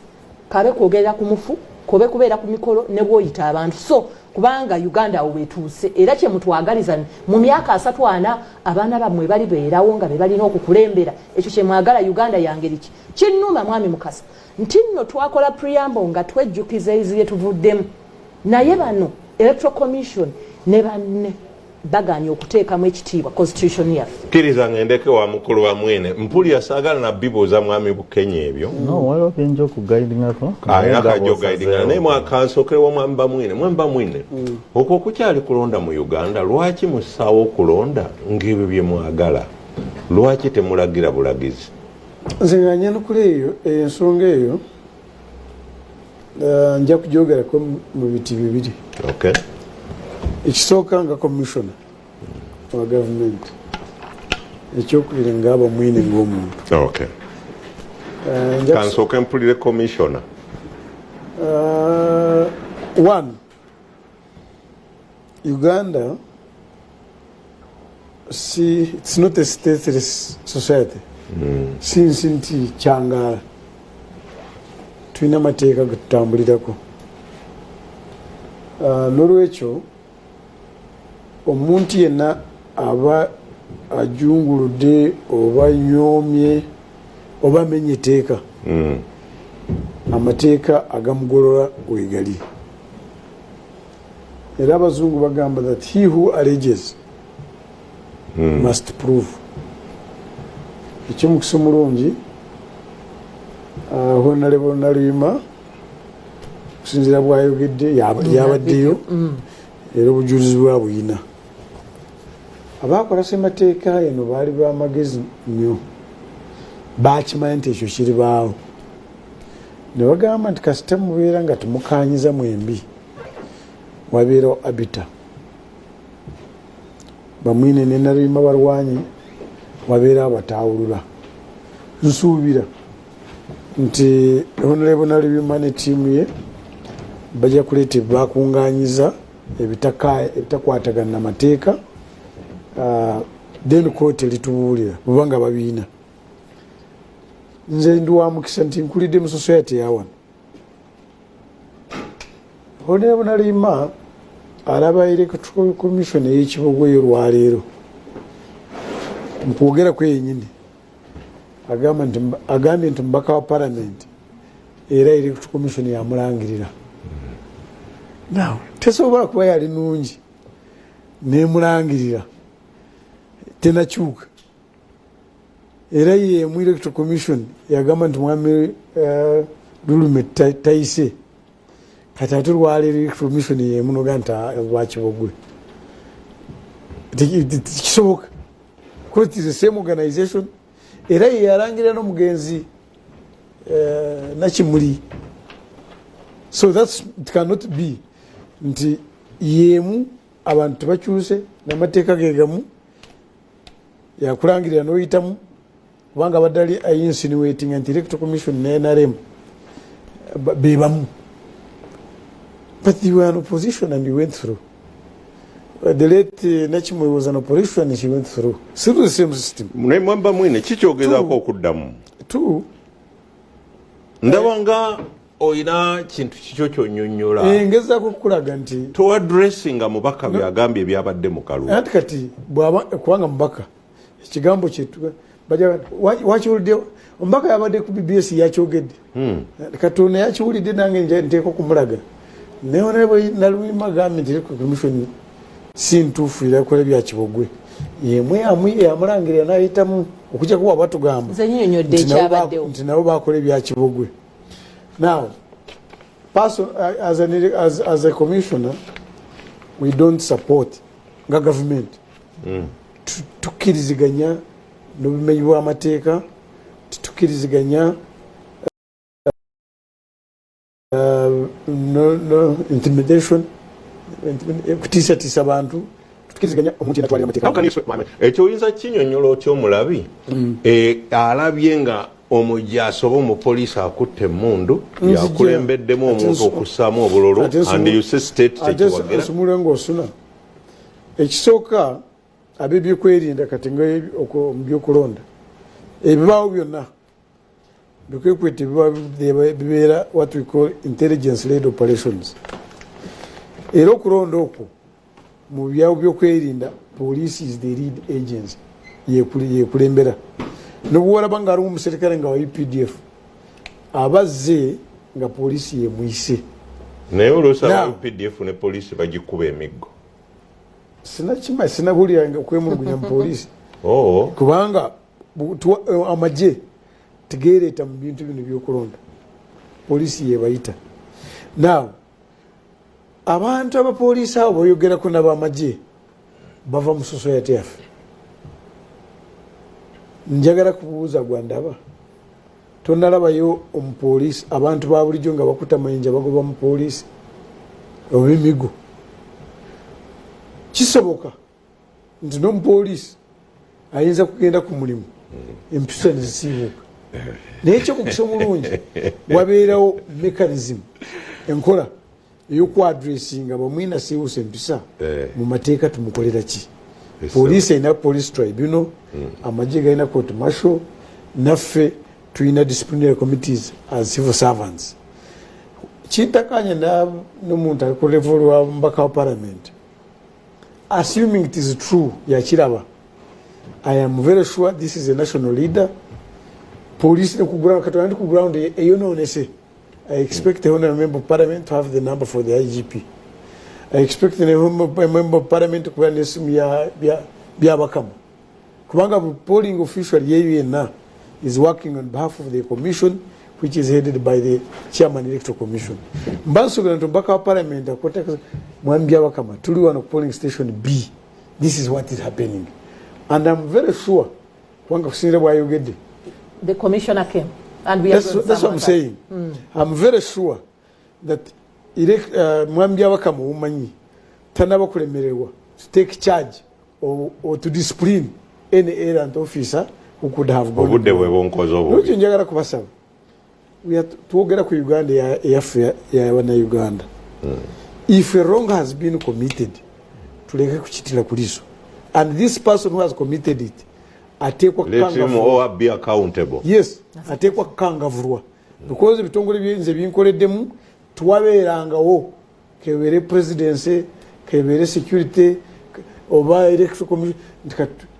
kabe kwogerera ku mufu kobe kubeera ku mikolo ne bwoyita abantu so kubanga Uganda owetuuse era kye mutwagaliza mu myaka 3-4 abaana bammwe bali beerawo nga be balina okukulembera ekyo kye mwagala Uganda yangeri ki kinnuma mwami Mukasa nti nno twakola preamble nga twejjukiza eziye tuvuddemu naye bano Electoral Commission ne banne baganya okuteekamu ekitiibwa constitution yaffe kkiriza ngendeke wa mukulu wa mwene mpulira saagala na bibuuza mwami Bukenya ebyo no waliwo bingi okugaidingako ayina kajja ogaidinga naye mwakansokerewo mwamba mwine okwo kukyali kulonda mu Uganda lwaki musaawo okulonda ng'ebyo bye mwagala lwaki temulagira bulagizi nze nga nyanukula eyo ensonga eyo nja kugyogerako mu biti bibiri okay ekisooka nga commissioner wa government ekyokubiri ngaaba mwine ng'omuntu okay kansooka mpulire commissioner one Uganda it's not a stateless society since nti kyangala tulina amateeka getutambulirako n'olwekyo omuntu yenna aba ajunguludde oba nyoomye oba amenye etteeka amateeka agamugolola wegali era abazungu bagamba that he who alleges must prove ekyomukisa omulungi Honorable Nalima okusinziira bwayogedde yabaddeyo era obujulizi bwabuyina abaakola ssemateeka eno baali bamagezi nnyo bakimanya nti ekyo kiribaawo ne bagamba nti kasita mubeera nga temukanyiza mwembi wabeerawo abita bamwine ne Nalima balwanyi wabeerawo bataawulula nsuubira nti Honorable Nalima ne ttiimu ye bajja kuleeta ebibakunganyiza ebitakwatagana amateeka then kooti eritubuulira bubanga babiina nze ndi wa mukisa nti nkulidde mu society yawano Honorable Nalima alaba Electoral Commission ey'Ekibogwe olwaleero mukwogera kwe yennyini agambye nti mubaka wa parliament era Electoral Commission yamulangirira now tesobola kuba yali nungi nemulangirira tenakyuka era ye mu Electoral Commission yagamba nti mwami Lulume tayise kati ate olwaleero Electoral Commission yemunoga nti lwakibogwe tekisoboka kuba it is the same organization era ye yalangirira n'omugenzi Nakimuli so it cannot be nti yemu abantu tebakyuse n'amateeka gegamu yakulangirira n'oyitamu kubanga baddali insinuating nti Electoral Commission ne NRM bebamu but you were an opposition and you went through the late Nakimuli was an opposition and she went through still the same system naye mwamba mwine kikyogezaako okuddamu two ndaba nga oyina kintu kikyo kyonnyonnyola ngezaako okukulaga nti toadressinga mubaka byagambye ebyabadde mu kalulu anti kati kubanga mubaka ekigambo kyetu wakiwulidde omubaka yabadde ku BBS yakyogedde kati ono yakiwulidde nange nteeka okumulaga naye Honorable Nalima agambye nti Electoral Commission si ntuufu erakola byakibogwe yemwe yamulangirira n'ayitamu okujja kuba batugamba nti nabo bakola ebyakibogwe. Now, as a commissioner, we don't support the government tukiriziganya n'obumenyi bw'amateeka tukiriziganya intimidation kutiisatiisa abantu tukiriziganya omuntu yatwalira amateeka. Ekyo oyinza kinyonnyola otya omulabi alabye nga omujja asoba omupoliisi akutte emmundu yakulembeddemu omuntu okussaamu obululu and you say state tekiwagira osumule ng'osuna ekisooka ab'ebyokwerinda kati nga mu byokulonda ebibaawo byonna bikwekwete bibeera what we call intelligence led operations. era okulonda okwo mu byawo byokwerinda police is the lead agency yekulembera nobwolaba nga aliwo omuserikale nga wa UPDF abazze nga poliisi yemwise naye olwosaba UPDF ne poliisi bagikuba emiggo sinakima sinabulira nga kwemulugunya mu poliisi kubanga amagye tegereeta mu bintu bino byokulonda poliisi yebayita now abantu abapoliisi abo boyogerako nabamagye bava mu society yaffe njagala kubuuza gwandaba tonalabayo omupoliisi abantu ba bulijjo nga bakuta mayinja bagoba mu poliisi oba emigo kisoboka nti n'omupoliisi ayinza kugenda ku mulimu empisa nezisiibuuka naye ekyokukisa omulungi wabeerawo mekanism enkola ey'okwadressinga bamwina siiwusa empisa mu mateeka tumukolera ki poliisi erina police tribunal amagye galina court martial naffe tulina disciplinary committees as civil servants kintakanya n'omuntu ali ku level wa mbaka wa parliament assuming it is true yakiraba I am very sure this is a national leader police ne ku ground katonda ndi ku ground eyonoonese I expect the honorable member of parliament to have the number for the IGP. I expect the member of parliament to have n'essimu byabakama kubanga polling official yeena is working on behalf of the commission which is headed by the chairman electoral commission. Mbansuubira nti omubaka wa parliament akota mwami byabakama tuli wano ku polling station B. This is what is happening and I'm very sure kubanga kusinira bwayogedde the commissioner came and we that's what I'm saying. I'm very sure that mwami byabakama umanyi tanaba kulemererwa to take charge or to discipline any errant officer who could have gone. Obudde bwe bonkoze obubi. Njagala kubasaba. Twogera ku Uganda yaffe ya wana Uganda. If a wrong has been committed, tuleke kuchitira kuliso. And this person who has committed it, atekwa kanga. Let him all be accountable. Yes, atekwa kanga vurwa. Because bitongole byenze binkoleddemu twabeerangawo kebere presidency, kebere security, oba electoral commission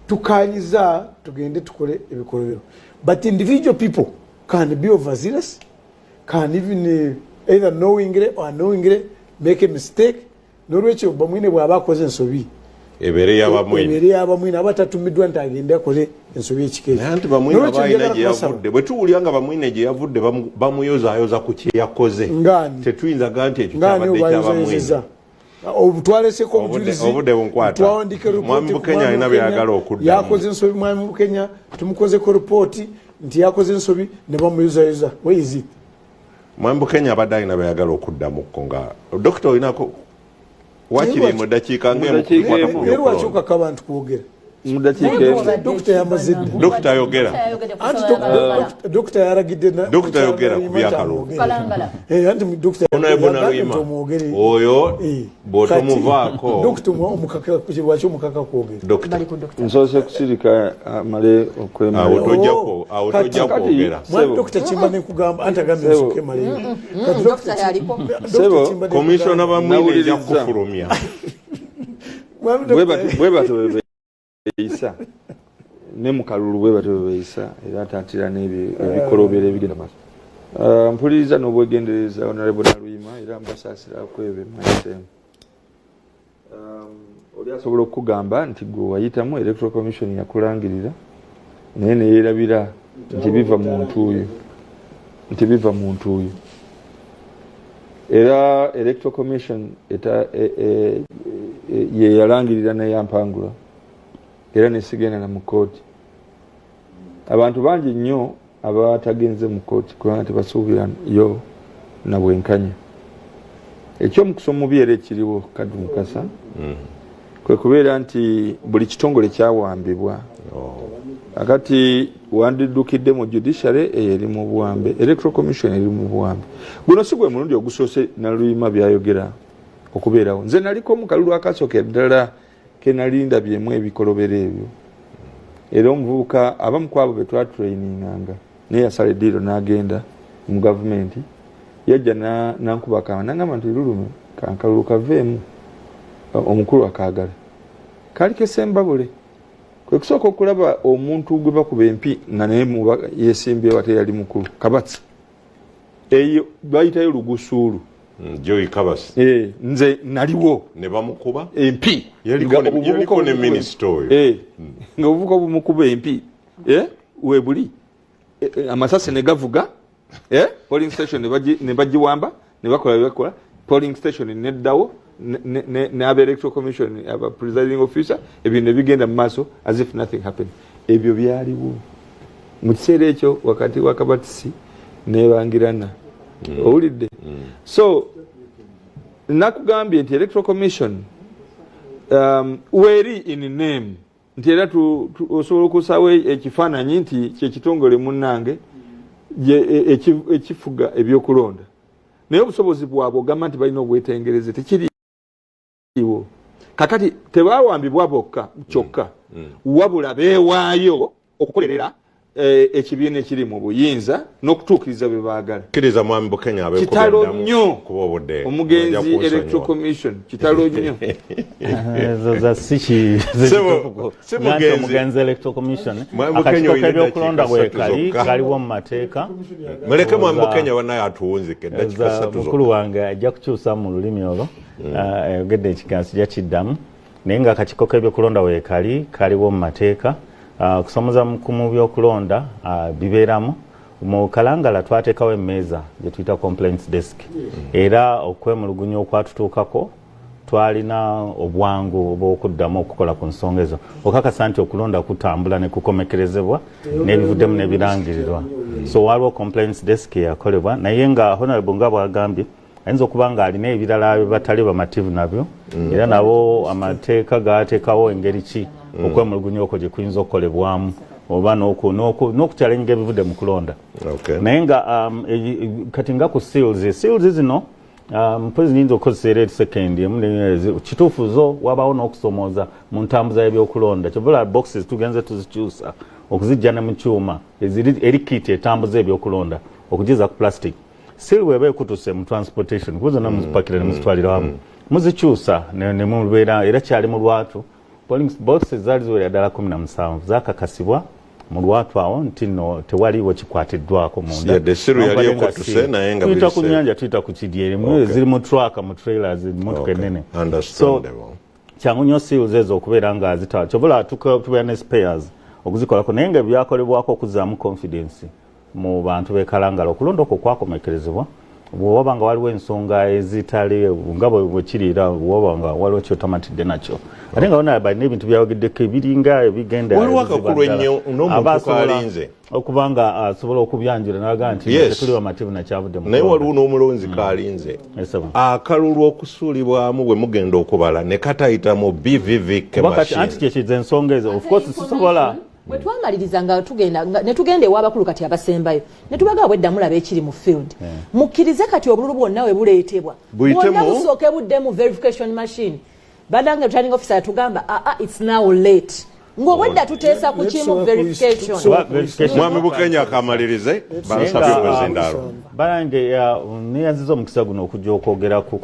tukanyiza tugende tukole ebikolero. But individual people can be overzealous, can even either knowingly or unknowingly make a mistake. Norwecho bamwine bwabakoze ensobi ebere yabamwine abatatumiddwa nti agende akole ensobi ekikeezi. Naye nti bamwine bayina gye yavudde bwe tuwulyanga bamwine gye yavudde bamuyozaayoza ku kye yakoze tetuyinzaga nti ekyo kyabadde kyabamwine obutwaleseko obujulizi twawandike mwami Bukenya alina byayagala okudda yakoze ensobi mwami Bukenya tumukozeko ripooti nti yakoze ensobi ne bamuyozayoza where is it mwami Bukenya abadde alina byayagala okuddamukko nga dokita olinako wakiri mu dakiika ng'emu lwaki okaka abantu kwogera dokita yamaze dda dokita ayogera dokita yaragidde dokita ayogera ku byakalungi anti dokita oyo bw'otomuvaako dokita omukaka lwaki omukaka kwogera nsoose kusirika amale okwemera awo tojja kwogera dokita Kimba nekugamba anti agambye nsooke maleyo komishona bamwine ejja kufulumya bwe bato beeyisa ne mu kalulu bwe bato beeyisa era atatira n'ebikolobero ebigenda maaso mpuliriza n'obwegendereza Honorable Naluyima era mbasaasirako ebyo mayiteemu oli asobola okugamba nti gwe wayitamu electoral commission yakulangirira naye neyeerabira nti biva muntu oyo era electoral commission ye yalangirira neyampangula era nesigenda na mu kooti abantu bangi nnyo abatagenze mu kooti kubanga tebasuubira yo na bwenkanya ekyomukusa omubi era ekiriwo Kaddu Mukasa kwe kubeera nti buli kitongole kyawambibwa akati wandiddukidde mu judiciary eri mu buwambe electoral commission eri mu buwambe guno si gwe mulundi ogusoose Naluyima byayogera okubeerawo nze naliko mu kalulu akasooka ddala kenalinda byemu ebikolobero ebyo era omuvubuka abamu kwabo be twatraininganga naye yasala eddiiro n'agenda mu gavumenti yajja nankubakama nangamba nti lulume kankalulu kaveemu omukulu akaagala kali kesembabule kwe kusooka okulaba omuntu gwe bakuba empi nga naye yesimbye wate yali mukulu Kabatsi eyo bayitayo lugusuulu Joy Kabasi nze naliwo ne bamukuba empi yaliko ne minister nga obuvuka bumukuba empi webuli amasasi ne gavuga polling station ne bagiwamba ne bakola polling station neddawo ne aba electoral commission aba presiding officer ebyo ne bigenda mu maaso as if nothing happened. Ebyo byaliwo mu kiseera ekyo wakati wa Kabatsi ne Bangirana owulidde. So nakugambye nti electoral commission weri in name nti era osobola okusawo ekifaananyi nti kyekitongole munnange ekifuga ebyokulonda naye obusobozi bwabwe ogamba nti balina obwetengereze tekiriiwo kakati tebawambibwa bokka kyokka wabula beewaayo okukolerera ekibiina ekiri mu buyinza n'okutuukiriza bye baagala. Kkiriza mwami Bukenya kitalo nnyo omugenzi electoral commission kitalo nnyo omugenzi electoral commission akakiko k'ebyokulonda bwekali kaliwo mu mateeka muleke mwami Bukenya wanaye atuwunzike mukulu wange ajja kukyusa mu lulimi olwo ayogedde ekiganzi jakiddamu naye nga akakiko k'ebyokulonda weekali kaliwo mu mateeka kusomoza mu byokulonda bibeeramu mu Kalangala twateekawo emmeeza gye tuyita complaints desk era okwemulugunya okwatutuukako twalina obwangu obw'okuddamu okukola ku nsonga ezo okakasa nti okulonda kutambula ne kukomekerezebwa n'ebivuddemu n'ebirangirirwa. So waliwo complaints desk yakolebwa naye nga honorable nga bwagambye ayinza okuba nga alina ebirala batali bamativu nabyo era nabo amateeka gaateekawo engeri ki okwemulugunya okwo gye kuyinza okukolebwamu oba n'okukyalenga ebivudde mu kulonda. Naye nga kati nga ku seals zino mpozi nyinza okukozesa era sekendi emu kituufu zo wabawo n'okusomooza mu ntambuza y'ebyokulonda kyovula boxes tugenze tuzikyusa okuzijja ne mu kyuma eri kiti etambuza ebyokulonda okugiza ku plastic seal weba ekutuse mu transportation kuzo na muzipakira ne muzitwalira wamu muzikyusa ne mubeera era kyali mu lwatu polling boxes zaali ziwera ddala 17 zakakasibwa mu lwatu awo nti no tewaliwo kikwatiddwako munda tuyita ku nnyanja tuyita ku kidyeri ziri mu truck mu trailers motoka ennene so kyangu nnyo seals ezo okubeera nga zitawa kyobula tubeera ne spares okuzikolako naye nga byakolebwako okuzaamu confidence mu bantu b'e Kalangala okulonda okwo kwakomekerezebwa bw'oba nga waliwo ensonga ezitali nga bwe kiriira bw'oba nga waliwo kyotamatidde nakyo ate nga wona balina ebintu byawogeddeko ebiringa ebigenda waliwo akakulu ennyo n'omuntu kaalinze okuba nga asobola okubyanjula n'aga nti tetuli bamativu nakyavudde mu naye waliwo n'omulonzi kaalinze akalulu okusuulibwamu bwe mugenda okubala ne katayita mu BVV machine anti kyekiza ensonga ezo of course sisobola bwe twamaliriza nga netugenda ewabakulu kati abasembayo netubaga bwedda mulaba ekiri mu field mukkirize kati obululu bwonna we buleetebwa bwonna busooke budde mu verification machine badanga returning officer atugamba it's now late ng'obwedda tuteesa ku kimu verification mwami Bukenya akamalirize bansabye okwezindaalo balange neyanziza omukisa guno okujja okwogera ku